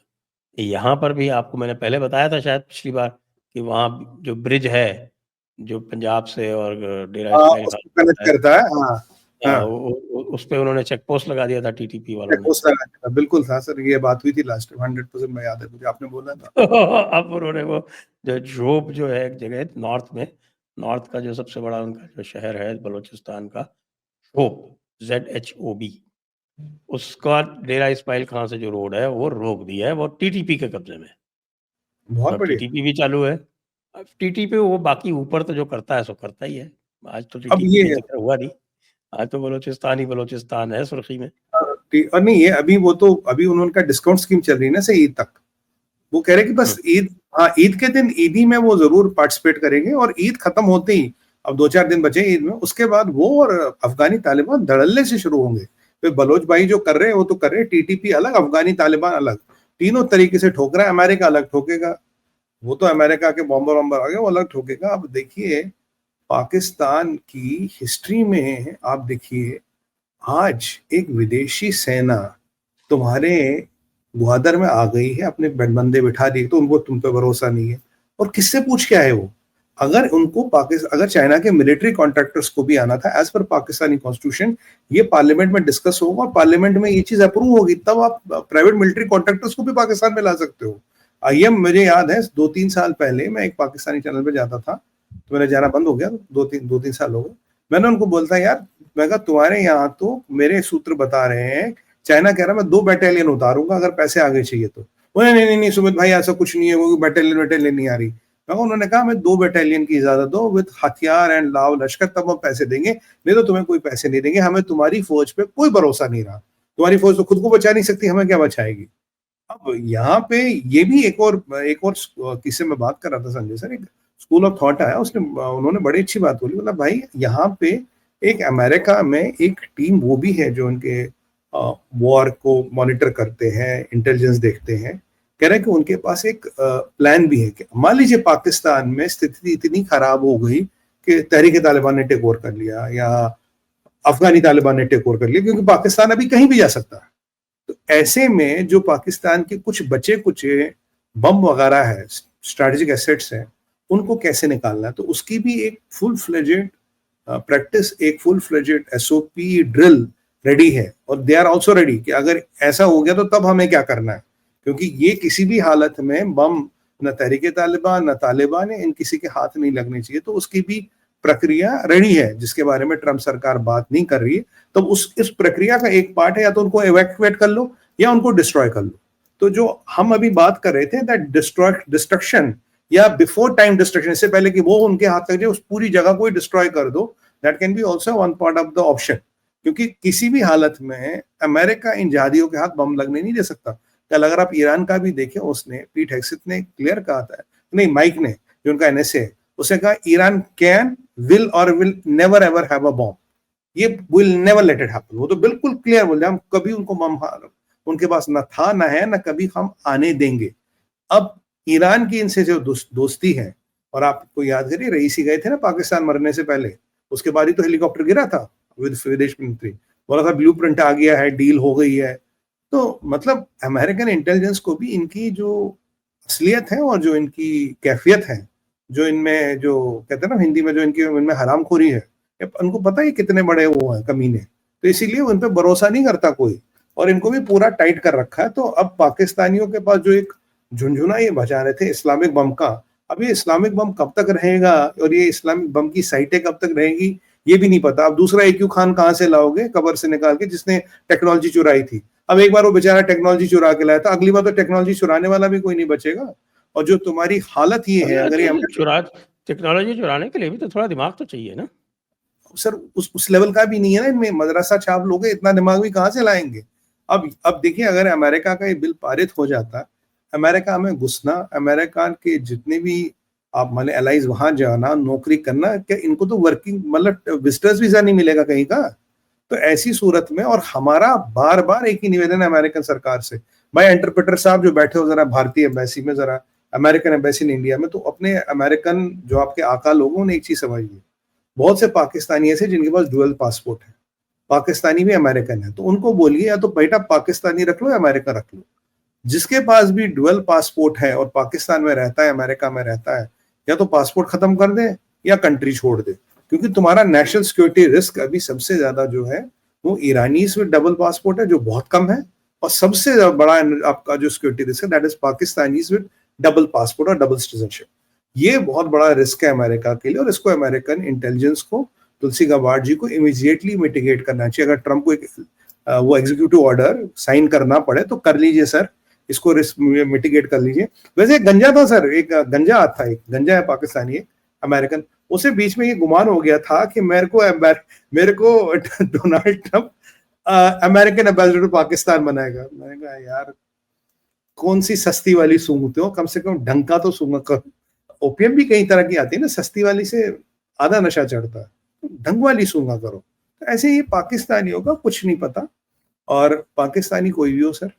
यहाँ पर भी आपको मैंने पहले बताया था शायद पिछली बार कि वहाँ जो ब्रिज है, जो पंजाब से और डेरा हाँ, इस्माइल खान उसको कनेक्ट जाता है, करता है। हाँ हाँ, उस पे उन्होंने चेक पोस्ट लगा दिया था टीटीपी वालों ने। पोस्ट लगा था, बिल्कुल था सर, ये बात हुई थी लास्ट टाइम, 100% में याद है मुझे, आपने बोला था। अब उन्होंने वो जो जोब जो है एक जगह नॉर्थ में, नॉर्थ का जो सबसे बड़ा उनका जो शहर है बलूचिस्तान का, शोप, ZHOB, उसका डेरा इस्माइल खान से जो रोड है वो रोक दिया है, वो टीटीपी के कब्जे में। बहुत अब बढ़िया। टीटीपी भी चालू है। अब टीटीपी वो बाकी ऊपर तो जो करता है सो करता ही है। आज तो अब टीटीपी ये का ज़िक्र हुआ नहीं। आज तो बलूचिस्तान ही बलूचिस्तान है सुर्खी में। और नहीं, ये अभी वो तो अभी उनका डिस्काउंट स्कीम चल रही है ना से ईद तक। वो कह रहे हैं कि हुँ। बस ईद, हाँ ईद के दिन ईदी में वो जरूर पार्टिसिपेट करेंगे, और ईद खत्म होते ही, अब 2-4 दिन बचे ईद में, उसके बाद वो और अफगानी तालिबान धड़ल्ले से शुरू होंगे। फिर बलोच भाई जो कर रहे हैं वो तो कर रहे हैं, टीटीपी अलग, अफगानी तालिबान अलग, तीनों तरीके से ठोक रहा है। अमेरिका अलग ठोकेगा, वो तो अमेरिका के बॉम्बर वॉम्बर आ गए, वो अलग ठोकेगा। अब देखिए पाकिस्तान की हिस्ट्री में, आप देखिए आज एक विदेशी सेना तुम्हारे ग्वादर में आ गई है, अपने बंदे बिठा दिए, तो उनको तुम पे भरोसा नहीं है। और किससे पूछ के आए वो? अगर उनको पाकिस्तान, अगर चाइना के मिलिट्री कॉन्ट्रैक्टर्स को भी आना था एज पर पाकिस्तानी कॉन्स्टिट्यूशन, ये पार्लियामेंट में डिस्कस होगा और पार्लियामेंट में ये चीज अप्रूव होगी, तब आप प्राइवेट मिलिट्री कॉन्ट्रैक्टर्स को भी पाकिस्तान में ला सकते हो। आइए, मुझे याद है 2-3 साल पहले मैं एक पाकिस्तानी चैनल पे जाता था, तो मेरा जाना बंद हो गया, 2-3 साल हो गए। मैंने उनको बोलता यार, मैं कहा तुम्हारे यहाँ तो मेरे सूत्र बता रहे हैं, चाइना कह रहा मैं 2 बैटालियन उतारूंगा अगर पैसे आगे चाहिए तो। नहीं नहीं नहीं सुमित भाई, ऐसा कुछ नहीं है, वो बैटालियन नहीं आ रही। मैं उन्होंने कहा हमें 2 बैटालियन की इजाजत दो विद हथियार एंड लाव लश्कर, तब हम पैसे देंगे, नहीं तो तुम्हें कोई पैसे नहीं देंगे। हमें तुम्हारी फौज पे कोई भरोसा नहीं रहा, तुम्हारी फौज तो खुद को बचा नहीं सकती, हमें क्या बचाएगी। अब यहाँ पे ये भी एक और किस्से में बात कर रहा था संजय सर, एक स्कूल ऑफ थॉट आया, उसने उन्होंने बड़ी अच्छी बात बोली, मतलब भाई यहाँ पे एक अमेरिका में एक टीम वो भी है जो उनके वॉर को मॉनिटर करते हैं, इंटेलिजेंस देखते हैं, कह रहे हैं कि उनके पास एक प्लान भी है कि मान लीजिए पाकिस्तान में स्थिति इतनी खराब हो गई कि तहरीक तालिबान ने टेक ओवर कर लिया या अफगानी तालिबान ने टेक ओवर कर लिया, क्योंकि पाकिस्तान अभी कहीं भी जा सकता है। तो ऐसे में जो पाकिस्तान के कुछ बचे कुचे बम वगैरह है, स्ट्रैटेजिक एसेट्स हैं, उनको कैसे निकालना है, तो उसकी भी एक फुल फ्लेजेड प्रैक्टिस, एक full fledged SOP drill ready है, और दे आर ऑल्सो रेडी कि अगर ऐसा हो गया तो तब हमें क्या करना है, क्योंकि ये किसी भी हालत में बम न तहरीक तालिबान न तालिबान इन किसी के हाथ नहीं लगने चाहिए। तो उसकी भी प्रक्रिया रेडी है, जिसके बारे में ट्रम्प सरकार बात नहीं कर रही है। तो इस प्रक्रिया का एक पार्ट है या तो उनको एवैक्यूएट कर लो या उनको डिस्ट्रॉय कर लो। तो जो हम अभी बात कर रहे थे दैट डिस्ट्रक्शन या बिफोर टाइम डिस्ट्रक्शन, इससे पहले कि वो उनके हाथ लग जाए, उस पूरी जगह को ही डिस्ट्रॉय कर दो, that can be also one part of the option. क्योंकि किसी भी हालत में अमेरिका इन जहादियों के हाथ बम लगने नहीं दे सकता। कल अगर आप ईरान का भी देखें, उसने पीट हेग्सेथ ने क्लियर कहा था, नहीं माइक ने, जो उनका एनएसए है, उसने कहा ईरान कैन विल और will never ever have a bomb, ये will never let it happen. वो तो बिल्कुल क्लियर बोल रहे, हम कभी उनको बम उनके पास ना था ना है ना कभी हम आने देंगे। अब ईरान की इनसे जो दोस्ती है, और आपको याद करिए रईसी गए थे ना पाकिस्तान मरने से पहले, उसके बाद ही तो हेलीकॉप्टर गिरा था विदेश मंत्री, बोला था ब्लूप्रिंट आ गया है, डील हो गई है। तो मतलब अमेरिकन इंटेलिजेंस को भी इनकी जो असलियत है और जो इनकी कैफियत है, जो इनमें जो कहते हैं ना हिंदी में, जो इनकी इनमें हरामखोरी है, उनको पता है कितने बड़े वो हैं कमीने, तो इसीलिए उन पर भरोसा नहीं करता कोई, और इनको भी पूरा टाइट कर रखा है। तो अब पाकिस्तानियों के पास जो एक झुंझुना ये बचा रहे थे इस्लामिक बम का, अब ये इस्लामिक बम कब तक रहेगा और ये इस्लामिक बम की साइटें कब तक रहेगी ये भी नहीं पता। अब दूसरा AQ खान कहाँ से लाओगे कबर से निकाल के, जिसने टेक्नोलॉजी चुराई थी। अब एक बार वो बेचारा टेक्नोलॉजी चुरा के लाया था, अगली बार तो टेक्नोलॉजी चुराने वाला भी कोई नहीं बचेगा। और जो तुम्हारी हालत ये है, अगर ये टेक्नोलॉजी चुराने के लिए भी तो थोड़ा दिमाग तो चाहिए ना सर, उस लेवल का भी नहीं है ना इनमें, मदरसा छाप लोग इतना दिमाग भी कहाँ से लाएंगे। अब देखिए, अगर अमेरिका का ये बिल पारित हो जाता, अमेरिका में घुसना, अमेरिका के जितने भी आप मान एलाइज वहां जाना, नौकरी करना, क्या इनको तो वर्किंग मतलब विजिटर्स वीजा नहीं मिलेगा कहीं का। तो ऐसी सूरत में, और हमारा बार बार एक ही निवेदन है अमेरिकन सरकार से, भाई इंटरप्रेटर साहब जो बैठे हो जरा भारतीय एम्बेसी में, जरा अमेरिकन एम्बेसी इन इंडिया में, तो अपने अमेरिकन जो आपके आका लोगों ने एक चीज समझिए, बहुत से पाकिस्तानी ऐसे जिनके पास डुअल पासपोर्ट है, पाकिस्तानी भी अमेरिकन है, तो उनको बोलिए या तो बेटा पाकिस्तानी रख लो या अमेरिका रख लो। जिसके पास भी डुअल पासपोर्ट है और पाकिस्तान में रहता है, अमेरिका में रहता है, या तो पासपोर्ट खत्म कर दे या कंट्री छोड़ दे, क्योंकि तुम्हारा नेशनल सिक्योरिटी रिस्क अभी सबसे ज्यादा जो है वो ईरानीज विद डबल पासपोर्ट है, जो बहुत कम है, और सबसे बड़ा आपका जो सिक्योरिटी रिस्क है that is Pakistanis with double passport और डबल सिटीजनशिप। ये बहुत बड़ा रिस्क है अमेरिका के लिए, और इसको अमेरिकन इंटेलिजेंस को, तुलसी गबार्ड जी को इमीडिएटली मिटिगेट करना चाहिए। अगर ट्रम्प को एक वो एग्जीक्यूटिव ऑर्डर साइन करना पड़े तो कर लीजिए सर, इसको रिस्क मिटिगेट कर लीजिए। वैसे गंजा था सर, एक गंजा आता है, एक गंजा है पाकिस्तानी है अमेरिकन, उसे बीच में ये गुमान हो गया था कि मेरे को Donald Trump American ambassador Pakistan बनाएगा। मैंने कहा यार कौन सी सस्ती वाली सूंघते हो, कम से कम ढंग का तो सूंघा करो। ओपियम भी कई तरह की आती है ना, सस्ती वाली से आधा नशा चढ़ता है, ढंग वाली सूंघा करो। तो ऐसे ही पाकिस्तानियों का कुछ नहीं पता, और पाकिस्तानी कोई भी हो सर,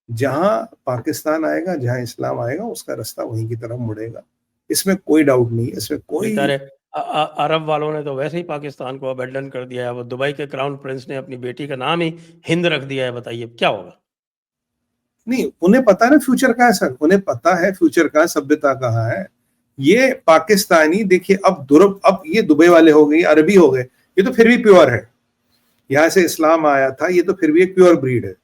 जहां पाकिस्तान आएगा, जहां इस्लाम आएगा, उसका रास्ता वहीं की तरफ मुड़ेगा, इसमें कोई डाउट नहीं है, इसमें कोई। अरब वालों ने तो वैसे ही पाकिस्तान को अबैंडन कर दिया है। वो दुबई के क्राउन प्रिंस ने अपनी बेटी का नाम ही हिंद रख दिया है। बताइए क्या होगा। नहीं, उन्हें पता है ना फ्यूचर का है सर, उन्हें पता है फ्यूचर का, सभ्यता कहाँ है। ये पाकिस्तानी देखिए, अब ये दुबई वाले हो गए, अरबी हो गए, ये तो फिर भी प्योर है, यहाँ से इस्लाम आया था, ये तो फिर भी एक प्योर ब्रीड है।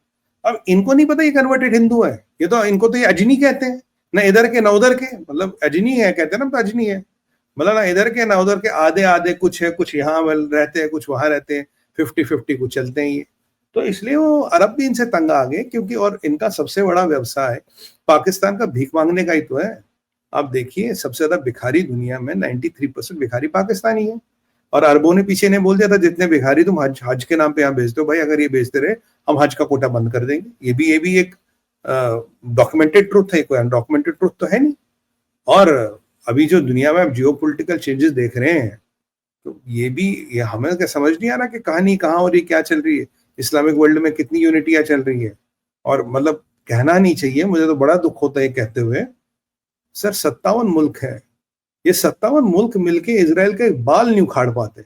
अब इनको नहीं पता ये कन्वर्टेड हिंदू है, ये तो इनको तो ये अजनी कहते हैं, ना इधर के ना उधर के, मतलब अजनी है कहते हैं ना, तो अजनी है, मतलब ना इधर के ना उधर के, आधे आधे, कुछ है, कुछ यहाँ रहते हैं, कुछ वहां रहते हैं, 50-50 कुछ चलते हैं ये। तो इसलिए वो अरब भी इनसे तंग आ गए, क्योंकि और इनका सबसे बड़ा व्यवसाय पाकिस्तान का भीख मांगने का ही तो है। आप देखिए सबसे ज्यादा भिखारी दुनिया में 93% भिखारी पाकिस्तानी है, और अरबों ने पीछे ने बोल दिया था जितने भिखारी तुम हज के नाम पे यहाँ भेजते हो, भाई अगर ये भेजते रहे हम हज का कोटा बंद कर देंगे। ये भी एक डॉक्यूमेंटेड ट्रुथ है, कोई अनडॉक्यूमेंटेड ट्रुथ तो है नहीं। और अभी जो दुनिया में आप जियो पोलिटिकल चेंजेस देख रहे हैं, तो ये हमें क्या समझ नहीं आ रहा कि कहानी कहाँ हो रही, क्या चल रही है, इस्लामिक वर्ल्ड में कितनी यूनिटियां चल रही है। और मतलब कहना नहीं चाहिए, मुझे तो बड़ा दुख होता है कहते हुए, सर 57 मुल्क है, ये 57 मुल्क मिलके इजराइल का एक बाल नहीं उखाड़ पाते।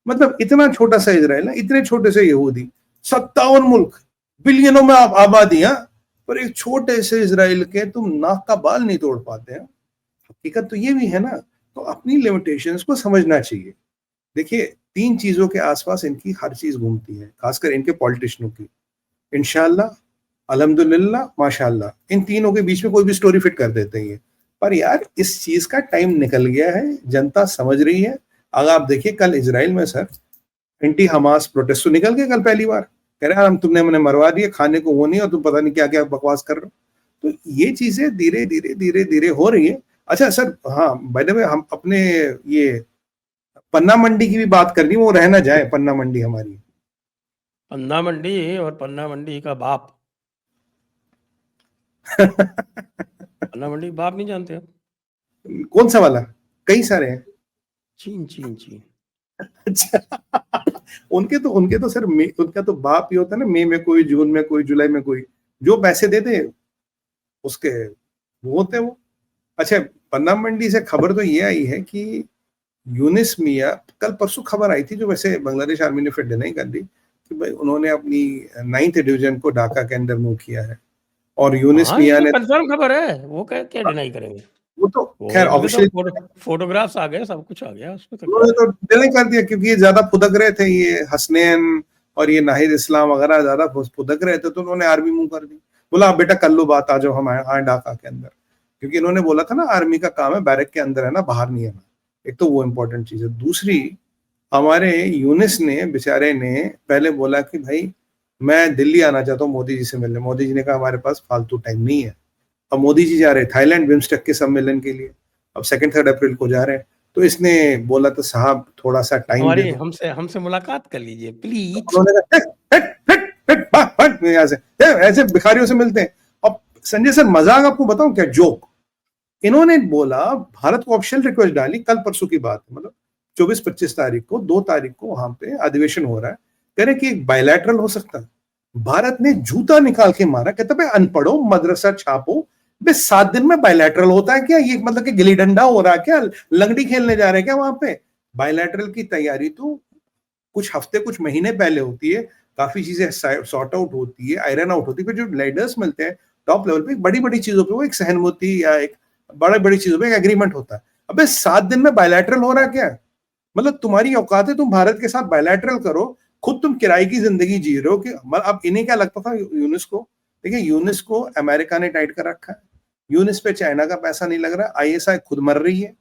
मतलब इतना छोटा सा इजराइल है, इतने छोटे से यहूदी, 57 मुल्क, बिलियनों में आबादी, पर एक छोटे से इजराइल के तुम नाक का बाल नहीं तोड़ पाते हैं। हकीकत तो ये भी है ना, तो अपनी लिमिटेशंस को समझना चाहिए। देखिए 3 चीजों के आसपास इनकी हर चीज घूमती है, खासकर इनके पॉलिटिशियनों की, इंशाल्लाह, अल्हम्दुलिल्लाह, माशाल्लाह, इन तीनों के बीच में कोई भी स्टोरी फिट कर देते हैं। पर यार इस चीज का टाइम निकल गया है, जनता समझ रही है। अगर आप देखिए कल इजराइल में सर एंटी हमास प्रोटेस्ट तो निकल गए कल पहली बार, कह रहे हैं हम तुमने मैंने मरवा दिए, खाने को वो नहीं और तुम पता नहीं क्या क्या बकवास कर रहे हो। तो ये चीजें धीरे धीरे धीरे धीरे हो रही है। अच्छा सर, हाँ बाय द वे, हम अपने ये पन्ना मंडी की भी बात करनी, वो रह ना जाए पन्ना मंडी हमारी। पन्ना मंडी और पन्ना मंडी का बाप। पन्ना मंडी का बाप नहीं जानते आप? कौन सा वाला? कई सारे हैं। चीन चीन चीन। अच्छा उनके तो सर उनका तो बाप ही होता है ना, मई में कोई, जून में कोई, जुलाई में कोई, जो पैसे देते उसके वो होते वो। अच्छा, पन्ना मंडी से खबर तो ये आई है कि यूनिस मिया, कल परसों खबर आई थी जो वैसे बांग्लादेश आर्मी ने फिर डिनाई कर दी कि भाई उन्होंने अपनी 9th डिवीजन को ढाका के अंदर मूव किया है, और यूनिस हाँ, मिया ये ने, कंफर्म खबर है, वो क्या डिनाई करेंगे। वो तो वो खैर उनके तो ऑफिशियली फोटोग्राफ्स आ गए, सब कुछ आ गया, उसमें तो क्या उन्होंने है। तो डिनाई कर दिया, क्योंकि ये ज्यादा फुदक रहे थे, ये हसनैन और ये नाहिद इस्लाम वगैरह ज्यादा फुदक रहे थे, तो उन्होंने आर्मी मूव कर दी। बोला बेटा कर लो बात, आ जाओ हम आए ढाका के अंदर, क्योंकि इन्होंने बोला था ना आर्मी का काम है बैरक के अंदर है ना, बाहर नहीं है ना। एक तो वो इम्पोर्टेंट चीज है। दूसरी, हमारे यूनिस ने बेचारे ने पहले बोला कि भाई मैं दिल्ली आना चाहता हूँ मोदी जी से मिलने। मोदी जी ने कहा हमारे पास फालतू टाइम नहीं है। अब मोदी जी जा रहे हैं थाईलैंड बिम्स्टेक के सम्मेलन के लिए, अब 2-3 अप्रैल को जा रहे हैं, तो इसने बोला तो साहब थोड़ा सा टाइम दे हमारी दो। हमसे मुलाकात कर लीजिए प्लीज। उन्होंने कहा यहाँ से ऐसे भिखारियों से मिलते हैं। अब संजय सर मजाक आपको बताऊं क्या, जोक, इन्होंने बोला भारत को ऑफिशियल रिक्वेस्ट डाली, कल परसों की बात है, मतलब 24-25 तारीख को, 2 तारीख को वहां पे अधिवेशन हो रहा है, कह रहे कि एक बायलैटरल हो सकता है। भारत ने जूता निकाल के मारा, कहता भाई अनपढ़ो, मदरसा छापो, बे 7 दिन में बायलैटरल होता है क्या? ये मतलब कि गिल्ली डंडा हो रहा है क्या, लंगड़ी खेलने जा रहे हैं क्या वहां पे? बायलैटरल की तैयारी तो कुछ हफ्ते कुछ महीने पहले होती है, काफी चीजें सॉर्ट आउट होती है, आयरन आउट होती है, फिर जो लीडर्स मिलते हैं टॉप लेवल पे बड़ी बड़ी चीजों पे वो एक सहमति या एक बड़ी बड़ी चीजों पे एक एग्रीमेंट होता है। अबे 7 दिन में बायलैटरल हो रहा है क्या? मतलब तुम्हारी औकात है तुम भारत के साथ बायलैटरल करो, खुद तुम किराए की जिंदगी जी रहे हो कि अब इन्हें क्या लगता था यूनिस को? देखिए यूनिस को अमेरिका ने टाइट कर रखा है, यूनिस पे चाइना का पैसा नहीं लग रहा, आईएसआई खुद मर रही है।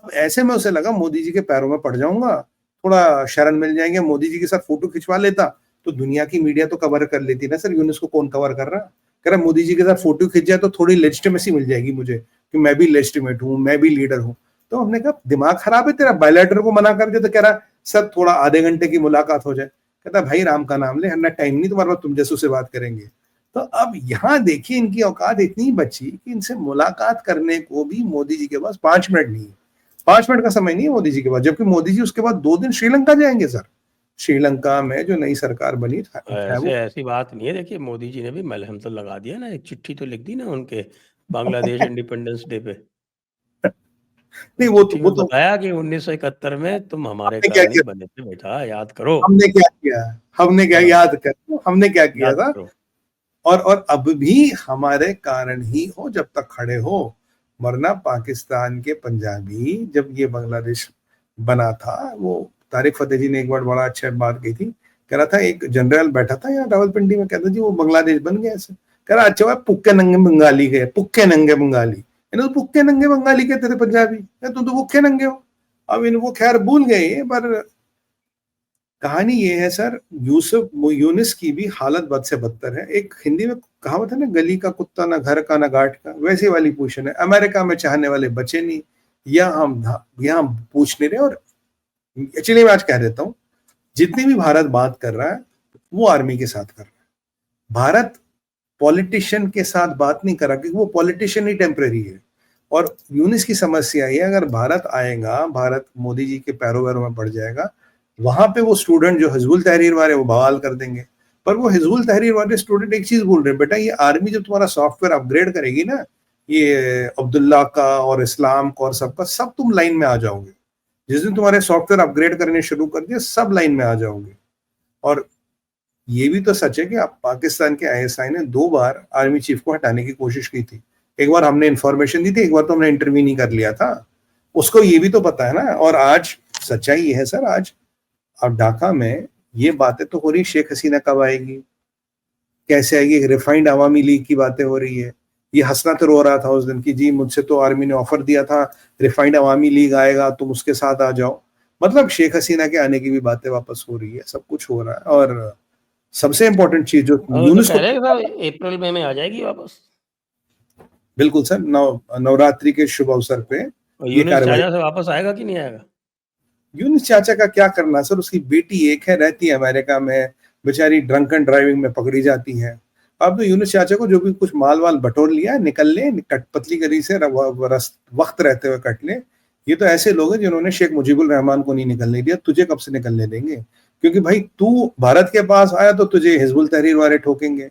अब ऐसे में उसे लगा मोदी जी के पैरों में पड़ जाऊंगा, थोड़ा शरण मिल जाएंगे, मोदी जी के साथ फोटो खिंचवा लेता तो दुनिया की मीडिया तो कवर कर लेती ना। सर यूनिस को कौन कवर कर रहा? कह रहा मोदी जी के साथ फोटो खिंच जाए तो थोड़ी लेजिटिमेसी मिल जाएगी मुझे कि मैं भी लेजिटिमेट हूँ, मैं भी लीडर हूँ। तो हमने कहा दिमाग खराब है तेरा, बायलैटरल को मना कर दिया। तो कह रहा सर थोड़ा आधे घंटे की मुलाकात हो जाए। कहता भाई राम का नाम ले, हमने टाइम नहीं तुम्हारे पास, तुम जैसों से बात करेंगे। तो अब यहाँ देखिए इनकी औकात इतनी बची कि इनसे मुलाकात करने को भी मोदी जी के पास 5 मिनट नहीं है, 5 मिनट का समय नहीं है मोदी जी के पास, जबकि मोदी जी उसके बाद 2 दिन श्रीलंका जाएंगे सर। श्रीलंका में जो नई सरकार बनी है वो, ऐसी बात नहीं है। देखिए मोदी जी ने भी मलहम तो लगा दिया ना, एक चिट्ठी तो लिख दी ना उनके बांग्लादेश इंडिपेंडेंस डे पे। नहीं चिट्ठी वो में तो बताया कि 1971 में तुम हमारे हमने क्या कारण ही किया, बने थे बेटा, याद करो। हमने क्या किया, हमने क्या हाँ, याद कर, हमने क्या किया याद था। करो। और अब भी हमारे कारण ही हो जब तक खड़े हो, वरना पाकिस्तान के पंजाबी जब ये बांग्लादेश बना था, वो तारिक फतेह जी ने एक बार बड़ा अच्छा बात कही थी, कह रहा था एक जनरल बैठा था यहाँ रावलपिंडी में, कहता जी वो बांग्लादेश बन गया ऐसे। कह रहा अच्छा पुक्के नंगे बंगाली गए, पुक्के नंगे बंगाली, तो पुक्के नंगे बंगाली कहते थे पंजाबी, तुम तो पुक्के नंगे हो। अब इनको खैर भूल गए, पर कहानी ये है सर, यूनिस की भी हालत बद से बदतर है। एक हिंदी में कहावत है ना, गली का कुत्ता ना घर का ना घाट का, वैसे वाली पोजीशन है। अमेरिका में चाहने वाले बचे नहीं, या हम पूछ नहीं रहे। और एक्चुअली मैं आज कह देता हूँ, जितनी भी भारत बात कर रहा है वो आर्मी के साथ कर रहा है। भारत पॉलिटिशियन के साथ बात नहीं कर रहा, क्योंकि वो पॉलिटिशियन ही टेम्परेरी है। और यूनिस की समस्या ये, अगर भारत आएगा, भारत मोदी जी के पैरों वैरों में पड़ जाएगा, वहां पे वो स्टूडेंट जो हिजबुल तहरीर वाले वो बवाल कर देंगे। पर वो हिजबुल तहरीर वाले स्टूडेंट एक चीज बोल रहे हैं, बेटा ये आर्मी जब तुम्हारा सॉफ्टवेयर अपग्रेड करेगी ना, ये अब्दुल्ला का और इस्लाम का और सबका, सब तुम लाइन में आ जाओगे। जिस दिन तुम्हारे सॉफ्टवेयर अपग्रेड करने शुरू कर दिए, सब लाइन में आ जाओगे। और ये भी तो सच है कि आप पाकिस्तान के आईएसआई ने 2 बार आर्मी चीफ को हटाने की कोशिश की थी। एक बार हमने इंफॉर्मेशन दी थी, एक बार तो हमने इंटरव्यू नहीं कर लिया था। उसको ये भी तो पता है ना। और आज सच्चाई ये है सर, आज अब ढाका में ये बातें तो हो रही, शेख हसीना कब आएगी, कैसे आएगी, रिफाइंड अवामी लीग की बातें हो रही है। ये हंसना तो रो रहा था उस दिन की, जी मुझसे तो आर्मी ने ऑफर दिया था रिफाइंड अवामी लीग आएगा, तुम उसके साथ आ जाओ। मतलब शेख हसीना के आने की भी बातें वापस हो रही है, सब कुछ हो रहा है। और सबसे इंपॉर्टेंट चीज जो और तो यूनुस कह को, रहे हैं साहब अप्रैल मई में आ जाएगी वापस। बिल्कुल सर, नवरात्रि के शुभ अवसर पे और ये यूनुस कार्रवाई। चाचा से वापस आएगा कि नहीं आएगा? यूनुस चाचा का क्या करना सर, उसकी बेटी एक है, रहती है अमेरिका में, बेचारी ड्रंक एंड ड्राइविंग में पकड़ी जाती है। अब तो यूनुस चाचा को जो भी कुछ माल वाल बटोर लिया, निकल ले, पतली गली से वक्त रहते हुए कट ले। ये तो ऐसे लोग हैं जिन्होंने शेख मुजीबुर रहमान को नहीं निकलने दिया, तुझे कब से निकलने देंगे? क्योंकि भाई तू भारत के पास आया तो तुझे हिजबुल तहरीर वाले ठोकेंगे,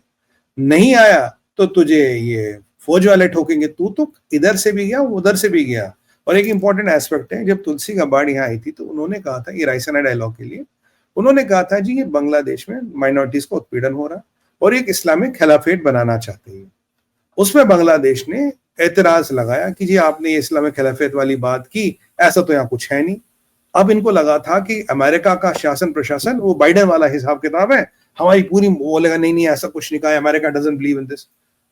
नहीं आया तो तुझे ये फौज वाले ठोकेंगे। तू तो इधर से भी गया, उधर से भी गया। और एक इंपॉर्टेंट एस्पेक्ट है, जब तुलसी गाबार्ड यहाँ आई थी तो उन्होंने कहा था, ये रायसीना डायलॉग के लिए उन्होंने कहा था, जी ये बांग्लादेश में माइनॉरिटीज को उत्पीड़न हो रहा है और एक इस्लामिक खिलाफत बनाना चाहते हैं। उसमें बांग्लादेश ने एतराज लगाया कि जी आपने ये इस्लामिक खिलाफत वाली बात की, ऐसा तो यहाँ कुछ है नहीं। अब इनको लगा था कि अमेरिका का शासन प्रशासन वो बाइडेन वाला हिसाब किताब है, हमारी पूरी बोलेगा नहीं नहीं ऐसा कुछ नहीं कहा, America doesn't believe in this.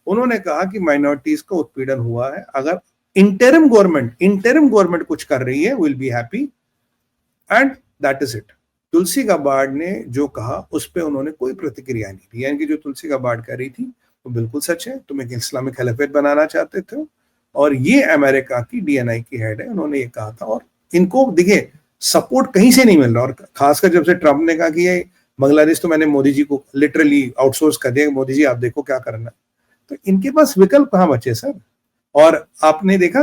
उन्होंने कहा कि माइनॉरिटीज का उत्पीड़न हुआ है, अगर इंटरिम गवर्नमेंट कुछ कर रही है, will be happy, and that is it. Tulsi Gabbard ने जो कहा उस पर उन्होंने कोई प्रतिक्रिया नहीं दी। यानी कि जो तुलसी गाबार्ड कह रही थी वो बिल्कुल सच है, तुम एक इस्लामिक खिलाफत बनाना चाहते थे। और ये अमेरिका की डीएनआई की हेड है, उन्होंने ये कहा था। और इनको देखिए सपोर्ट कहीं से नहीं मिल रहा। और खासकर जब से ट्रम्प ने कहा कि ये बांग्लादेश तो मैंने मोदी जी को लिटरली आउटसोर्स कर दिया, मोदी जी आप देखो क्या करना, तो इनके पास विकल्प कहाँ बचे सर। और आपने देखा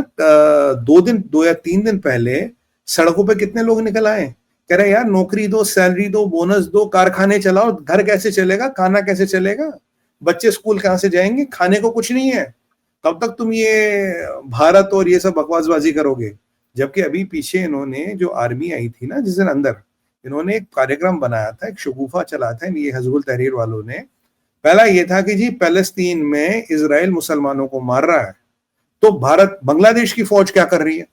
2 या 3 दिन पहले सड़कों पे कितने लोग निकल आए, कह रहे यार नौकरी दो, सैलरी दो, बोनस दो, कारखाने चलाओ, घर कैसे चलेगा, खाना कैसे चलेगा, बच्चे स्कूल कहाँ से जाएंगे, खाने को कुछ नहीं है, कब तक तुम ये भारत और ये सब बकवासबाजी करोगे। जबकि अभी पीछे इन्होंने जो आर्मी आई थी ना जिस दिन अंदर, इन्होंने एक कार्यक्रम बनाया था, एक शगुफा चला था ये हिजबुल तहरीर वालों ने। पहला ये था कि जी पैलेस्तीन में इजराइल मुसलमानों को मार रहा है तो भारत, बांग्लादेश की फौज क्या कर रही है।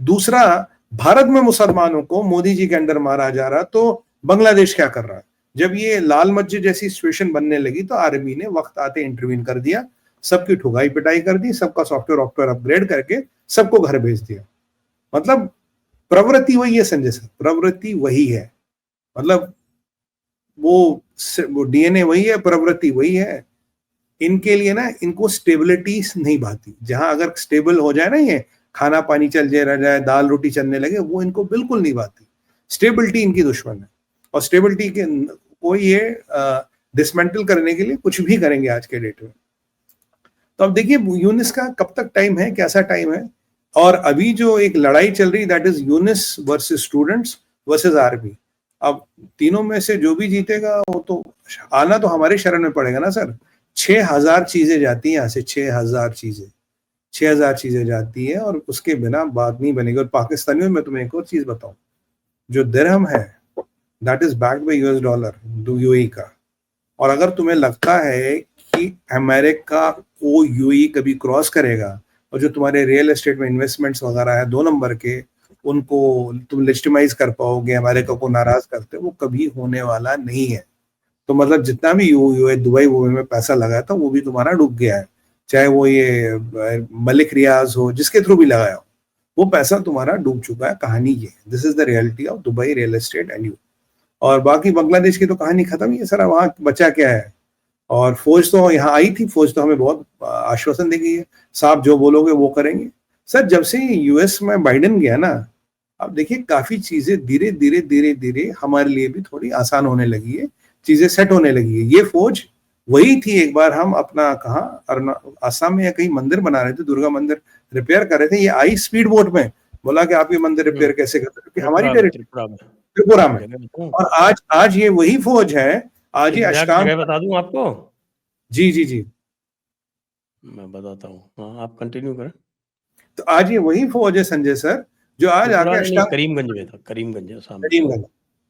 दूसरा, भारत में मुसलमानों को मोदी जी के अंडर मारा जा रहा तो बांग्लादेश क्या कर रहा है। जब ये लाल मस्जिद जैसी सिचुएशन बनने लगी तो आर्मी ने वक्त आते इंटरवीन कर दिया, सबकी ठुगाई पिटाई कर दी, सबका सॉफ्टवेयर अपग्रेड करके सबको घर भेज दिया। मतलब प्रवृत्ति वही है संजय सर, प्रवृत्ति वही है। मतलब वो डीएनए वही है, प्रवृत्ति वही है। इनके लिए ना, इनको स्टेबिलिटी नहीं भाती। जहां अगर स्टेबल हो जाए ना, ये खाना पानी चल जाए, दाल रोटी चलने लगे, वो इनको बिल्कुल नहीं भाती। स्टेबिलिटी इनकी दुश्मन है। और स्टेबिलिटी के को ये डिसमेंटल करने के लिए कुछ भी करेंगे आज के डेट में। तो अब देखिए यूनिस का कब तक टाइम है, कैसा टाइम है। और अभी जो एक लड़ाई चल रही, that is Yunus versus students versus army. अब तीनों में से जो भी जीतेगा वो तो आना तो हमारे शरण में पड़ेगा ना सर। 6000 चीजें जाती हैं यहाँ से, 6000 चीजें जाती है, और उसके बिना बात नहीं बनेगी। और पाकिस्तानियों में तुम्हें एक और चीज बताऊं, जो दिरहम है that is backed by US dollar, UAE का। और अगर तुम्हें लगता है कि अमेरिका को यूएई कभी क्रॉस करेगा और जो तुम्हारे रियल एस्टेट में इन्वेस्टमेंट्स वगैरह है 2 नंबर के, उनको तुम लेजिटिमाइज कर पाओगे, अमेरिका को नाराज करते, वो कभी होने वाला नहीं है। तो मतलब जितना भी यूए दुबई में पैसा लगाया था वो भी तुम्हारा डूब गया है। चाहे वो ये मलिक रियाज हो, जिसके थ्रू भी लगाया हो, वो पैसा तुम्हारा डूब चुका है। कहानी ये, this is the reality of Dubai real estate and you. और बाकी बांग्लादेश की तो कहानी खत्म ही है सर, वहां बचा क्या है। और फौज तो यहाँ आई थी, फौज तो हमें बहुत आश्वासन दे गई है, साहब जो बोलोगे वो करेंगे। सर जब से यूएस में बाइडेन गया ना, अब देखिए काफी चीजें धीरे धीरे हमारे लिए भी थोड़ी आसान होने लगी है, चीजें सेट होने लगी है। ये फौज वही थी एक बार हम अपना कहाँ आसाम में या कहीं मंदिर बना रहे थे, दुर्गा मंदिर रिपेयर कर रहे थे, ये आई स्पीड बोट में, बोला कि आप ये मंदिर रिपेयर कैसे कर रहे हो, कि हमारी टेरिटरी त्रिपुरा में त्रिपुरा में। जगह बताऊं, और आज आज ये वही फौज है, आज ये एग्जैक्ट अष्टांग। जगह बता दूं आपको? जी जी जी। मैं बताता हूँ, हाँ आप कंटिन्यू करें। तो आज ये वही फौज है संजय सर, जो आज त्रिपुरा आके में नहीं, अष्टांग, करीमगंज में था, करीमगंज असम में। करीमगंज,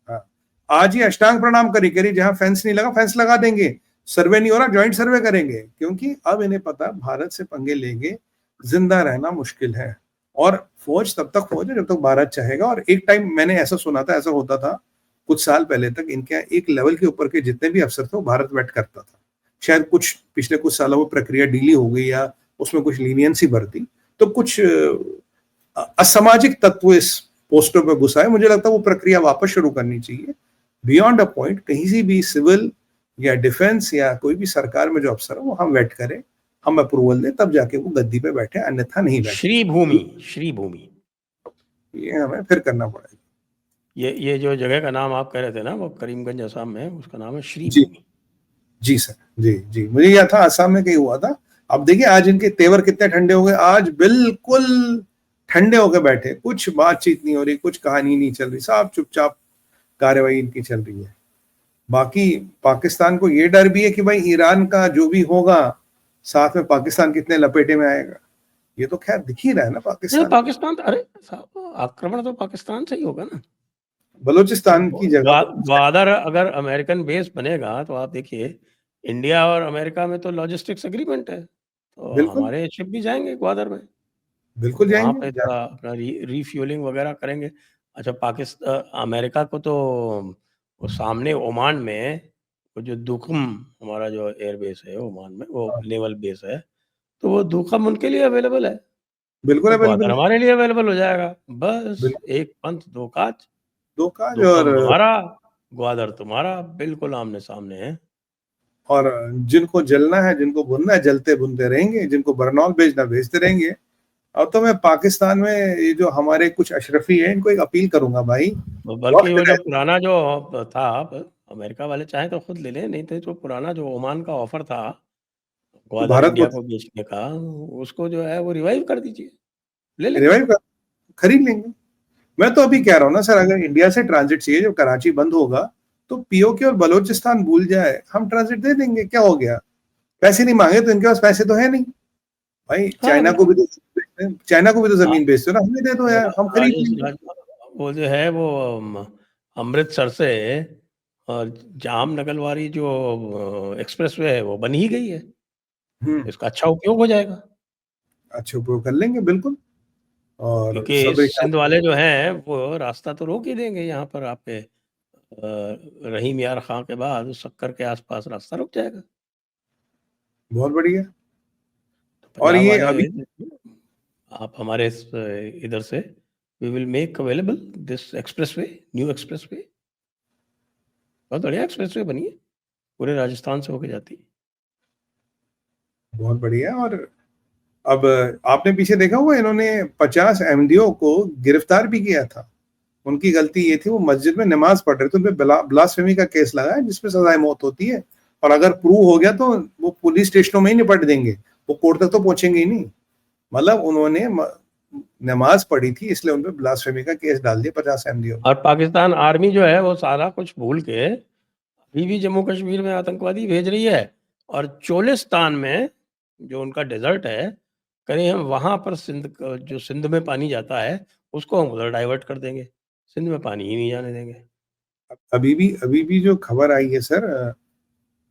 हाँ, आज ये अष्टांग प्रणाम करी करी, जहां फेंस नहीं लगा फेंस लगा देंगे, सर्वे नहीं हो रहा ज्वाइंट सर्वे करेंगे, क्योंकि अब इन्हें पता भारत से पंगे लेंगे जिंदा रहना मुश्किल है। और फौज तब तक फौज है जब तक भारत चाहेगा। और एक टाइम मैंने ऐसा सुना था, ऐसा होता था कुछ साल पहले तक, इनके यहाँ एक लेवल के ऊपर के जितने भी अफसर थे वो भारत वेट करता था। शायद कुछ पिछले कुछ सालों में प्रक्रिया ढीली हो गई या उसमें कुछ लीनियंसी बरती, तो कुछ असामाजिक तत्व इस पोस्टों पर घुसा है। मुझे लगता है वो प्रक्रिया वापस शुरू करनी चाहिए। बियॉन्ड अ पॉइंट कहीं से भी सिविल या डिफेंस या कोई भी सरकार में जो अफसर है वो हम वेट करें, हम अप्रूवल दें, तब जाके वो गद्दी पे बैठे, अन्यथा नहीं बैठे। श्री भूमि, श्री भूमि, ये हमें फिर करना पड़ेगा। ये जो जगह का नाम आप कह रहे थे ना, वो करीमगंज असम में है, उसका नाम है श्री जी भूमि। जी सर, जी जी, मुझे याद था आसाम में कहीं हुआ था। अब देखिए आज इनके तेवर कितने ठंडे हो गए, आज बिल्कुल ठंडे होकर बैठे, कुछ बातचीत नहीं हो रही, कुछ कहानी नहीं चल रही, सब चुपचाप कार्यवाही इनकी चल रही है। बाकी पाकिस्तान को ये डर भी है कि भाई ईरान का जो भी होगा साथ में पाकिस्तान कितने लपेटे में आएगा। ये तो खैर दिख ही रहा है ना नहीं, पाकिस्तान, पाकिस्तान अरे आक्रमण तो पाकिस्तान से ही होगा ना। बलूचिस्तान की जगह पर। ग्वादर अगर अमेरिकन बेस बनेगा तो आप देखिए, इंडिया और अमेरिका में तो लॉजिस्टिक्स एग्रीमेंट है, तो बिल्कुल हमारे शिप भी जाएंगे ग्वादर में, बिल्कुल वहाँ जाएंगे पे थोड़ा अपना रीफ्यूलिंग वगैरह करेंगे। अच्छा, पाकिस्तान अमेरिका को तो वो सामने ओमान में वो जो दुखम, हमारा जो एयर बेस है ओमान में, वो नेवल बेस है, तो वो दुखम उनके लिए अवेलेबल है, बिल्कुल तो ग्वादर अवेलेबल है। हमारे लिए अवेलेबल हो जाएगा। बस बिल्कुल एक पंथ दो काज, दो काज। दुखम हमारा, ग्वादर तुम्हारा, बिल्कुल आमने सामने है। और जिनको जलना है, जिनको भुनना है, जलते भुनते रहेंगे, जिनको बरनौल भेजना भेजते रहेंगे। अब तो मैं पाकिस्तान में ये जो हमारे कुछ अशरफी है इनको एक अपील करूंगा, भाई बल्कि वक्त वो जो है। पुराना जो था, अमेरिका वाले चाहे तो खुद ले लें, नहीं तो जो पुराना जो ओमान का ऑफर था तो ग्वादर भारत को इंडिया को बेचने का, उसको जो है वो रिवाइव कर दीजिए, ले लें। रिवाइव कर, खरीद लेंगे। मैं तो अभी कह रहा हूँ ना सर, अगर इंडिया से ट्रांजिट चाहिए, जब कराची बंद होगा तो पीओके और बलोचिस्तान भूल जाए, हम ट्रांजिट दे देंगे, क्या हो गया। पैसे नहीं मांगे तो इनके पास पैसे तो है नहीं भाई। हाँ चाइना को भी बिल्कुल। तो चाइना को भी तो रा- जमीन बेचते हो ना, हमें दे दो यार, हम खरीद राजेश लेंगे। वो जो है वो अमृतसर से और जामनगर वाली जो एक्सप्रेसवे है वो बन ही गई है, इसका अच्छा उपयोग हो जाएगा। अच्छा उपयोग कर लेंगे बिल्कुल। और क्योंकि सब सिंध वाले जो हैं वो रास्ता तो रोक ही देंगे, यहाँ पर आपके रहीम यार खां के बाद शक्कर के आसपास रास्ता रुक जाएगा। बहुत बढ़िया। तो और पंजाब ये वाले अभी आप हमारे इधर से we will make available this expressway, new expressway, बहुत बढ़िया एक्सप्रेसवे बनी है, पूरे राजस्थान से होके जाती है। बहुत बढ़िया। और अब आपने पीछे देखा हुआ, इन्होंने 50 अहमदियों को गिरफ्तार भी किया था। उनकी गलती ये थी, वो मस्जिद में नमाज पढ़ रहे थे, उन पे ब्लास्फेमी का केस लगा है जिसमें सजाए मौत होती है। और अगर प्रूव हो गया तो वो पुलिस स्टेशनों में ही निपट देंगे, वो कोर्ट तक तो पहुंचेंगे ही नहीं। मतलब उन्होंने नमाज पढ़ी थी इसलिए उन पे ब्लास्फेमी का केस डाल दिया 50 अहमदियों। और पाकिस्तान आर्मी जो है वो सारा कुछ भूल के अभी भी जम्मू कश्मीर में आतंकवादी भेज रही है, और चोलिस्तान में जो उनका डेजर्ट है, कहीं हम वहां पर जो सिंध में पानी जाता है उसको हम उधर डाइवर्ट कर देंगे, सिंध में पानी ही नहीं जाने देंगे। अभी भी जो खबर आई है सर,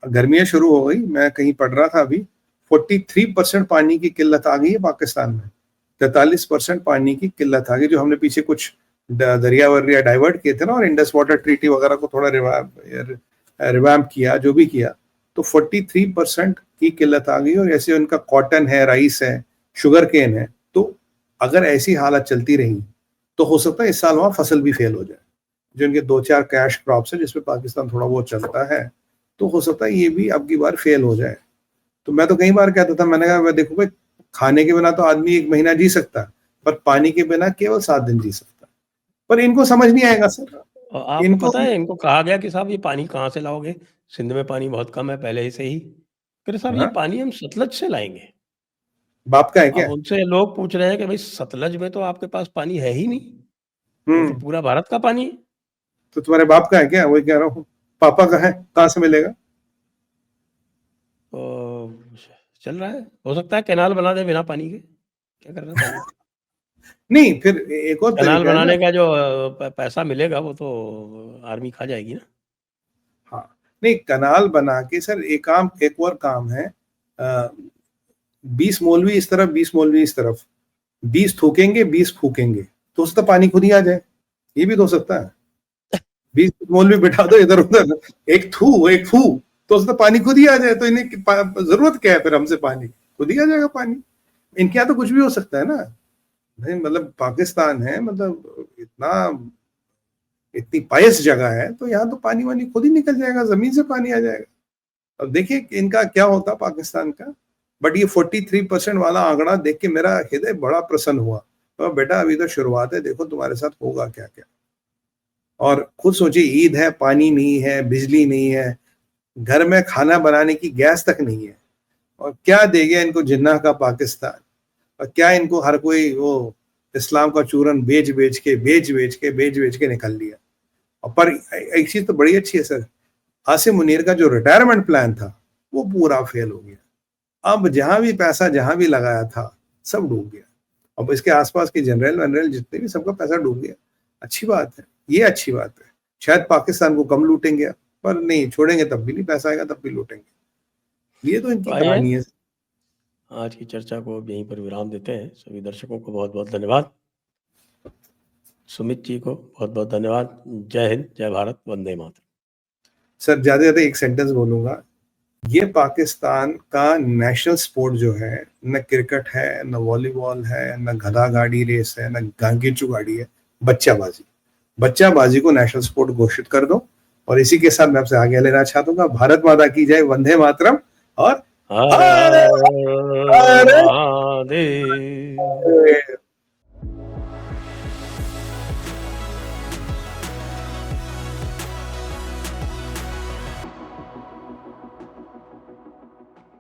गर्मियां शुरू हो गई, मैं कहीं पढ़ रहा था अभी, 43% पानी की किल्लत आ गई है पाकिस्तान में। 43% पानी की किल्लत आ गई, जो हमने पीछे कुछ दरिया वरिया डाइवर्ट किए थे ना, और इंडस वाटर ट्रीटी वगैरह को थोड़ा रिवैम्प किया, जो भी किया, तो 43% की किल्लत आ गई। और ऐसे उनका कॉटन है, राइस है, शुगर केन है। तो अगर ऐसी हालत चलती रही तो हो सकता है इस साल वहां फसल भी फेल हो जाए। जो इनके 2-4 कैश क्रॉप्स है जिसपे पाकिस्तान थोड़ा बहुत चलता है, तो हो सकता है ये भी अब की बार फेल हो जाए। तो मैं तो कई बार कहता था, मैंने कहा देखो भाई, खाने के बिना तो आदमी 1 महीना जी सकता है, पर पानी के बिना केवल 7 दिन जी सकता है। पर इनको समझ नहीं आएगा सर। और आपको इनको पता है इनको कहा गया कि साहब ये पानी कहाँ से लाओगे, सिंध में पानी बहुत कम है पहले ही से ही। फिर साहब ये हाँ पानी हम सतलज से लाएंगे। बाप का है अब क्या? उनसे लोग पूछ रहे हैं कि भाई सतलज में तो आपके पास पानी है ही नहीं, वो तो पूरा भारत का पानी है। तो तुम्हारे बाप का है क्या? वही कह रहा हूँ, पापा का है, कहाँ से मिलेगा? तो चल रहा है, हो सकता है कैनाल बना दे बिना पानी के, क्या करना पानी का? नहीं, फिर एक और कैनाल तरीका है ना। बनाने का जो पैसा मिलेगा वो तो आर्मी खा जाएगी ना। हाँ, नहीं, कनाल बना के सर एक और काम है। 20 मौलवी इस तरफ, 20 मौलवी इस तरफ, 20 थूकेंगे, 20 फूकेंगे, तो उससे तो पानी खुद ही आ जाए। ये भी तो हो सकता है। 20 मौलवी बिठा दो इधर उधर, एक थू एक फू, तो उससे तो पानी खुद ही आ जाए। तो इन्हें जरूरत क्या है फिर हमसे? पानी खुद ही आ जाएगा पानी। इनके यहाँ तो कुछ भी हो सकता है ना भाई। मतलब पाकिस्तान है, मतलब इतनी पायस जगह है, तो यहाँ तो पानी वानी खुद ही निकल जाएगा, जमीन से पानी आ जाएगा। अब देखिए इनका क्या होता पाकिस्तान का। बट ये 43% वाला आंकड़ा देख के मेरा हृदय बड़ा प्रसन्न हुआ। तो बेटा अभी तो शुरुआत है, देखो तुम्हारे साथ होगा क्या क्या। और खुद सोचिए, ईद है, पानी नहीं है, बिजली नहीं है, घर में खाना बनाने की गैस तक नहीं है, और क्या दे गया इनको जिन्ना का पाकिस्तान। और क्या इनको हर कोई वो इस्लाम का चूरन बेच बेच के निकल लिया। और पर एक चीज तो बड़ी अच्छी है सर, आसिम मुनीर का जो रिटायरमेंट प्लान था वो पूरा फेल हो गया। अब जहां भी पैसा जहां भी लगाया था सब डूब गया। अब इसके आसपास के जनरल वनरल जितने भी, सबका पैसा डूब गया। अच्छी बात है, ये अच्छी बात है। शायद पाकिस्तान को कम लूटेंगे, पर नहीं छोड़ेंगे, तब भी नहीं पैसा आएगा, तब भी लूटेंगे। ये तो इनकी आइए कहानी है। आज की चर्चा को अब यहीं पर विराम देते हैं। सभी दर्शकों को बहुत बहुत धन्यवाद। सुमित जी को बहुत बहुत धन्यवाद। जय हिंद, जय भारत, वंदे मातरम। सर ज्यादा ज्यादा एक सेंटेंस बोलूंगा, ये पाकिस्तान का नेशनल स्पोर्ट जो है, न क्रिकेट है, न वॉलीबॉल है, न गधा गाड़ी रेस है, न गांगेचू गाड़ी है, बच्चाबाजी। बच्चाबाजी को नेशनल स्पोर्ट घोषित कर दो। और इसी के साथ मैं आपसे आगे लेना चाहता हूँ, भारत माता की जय, वंदे मातरम, और हर हर महादेव।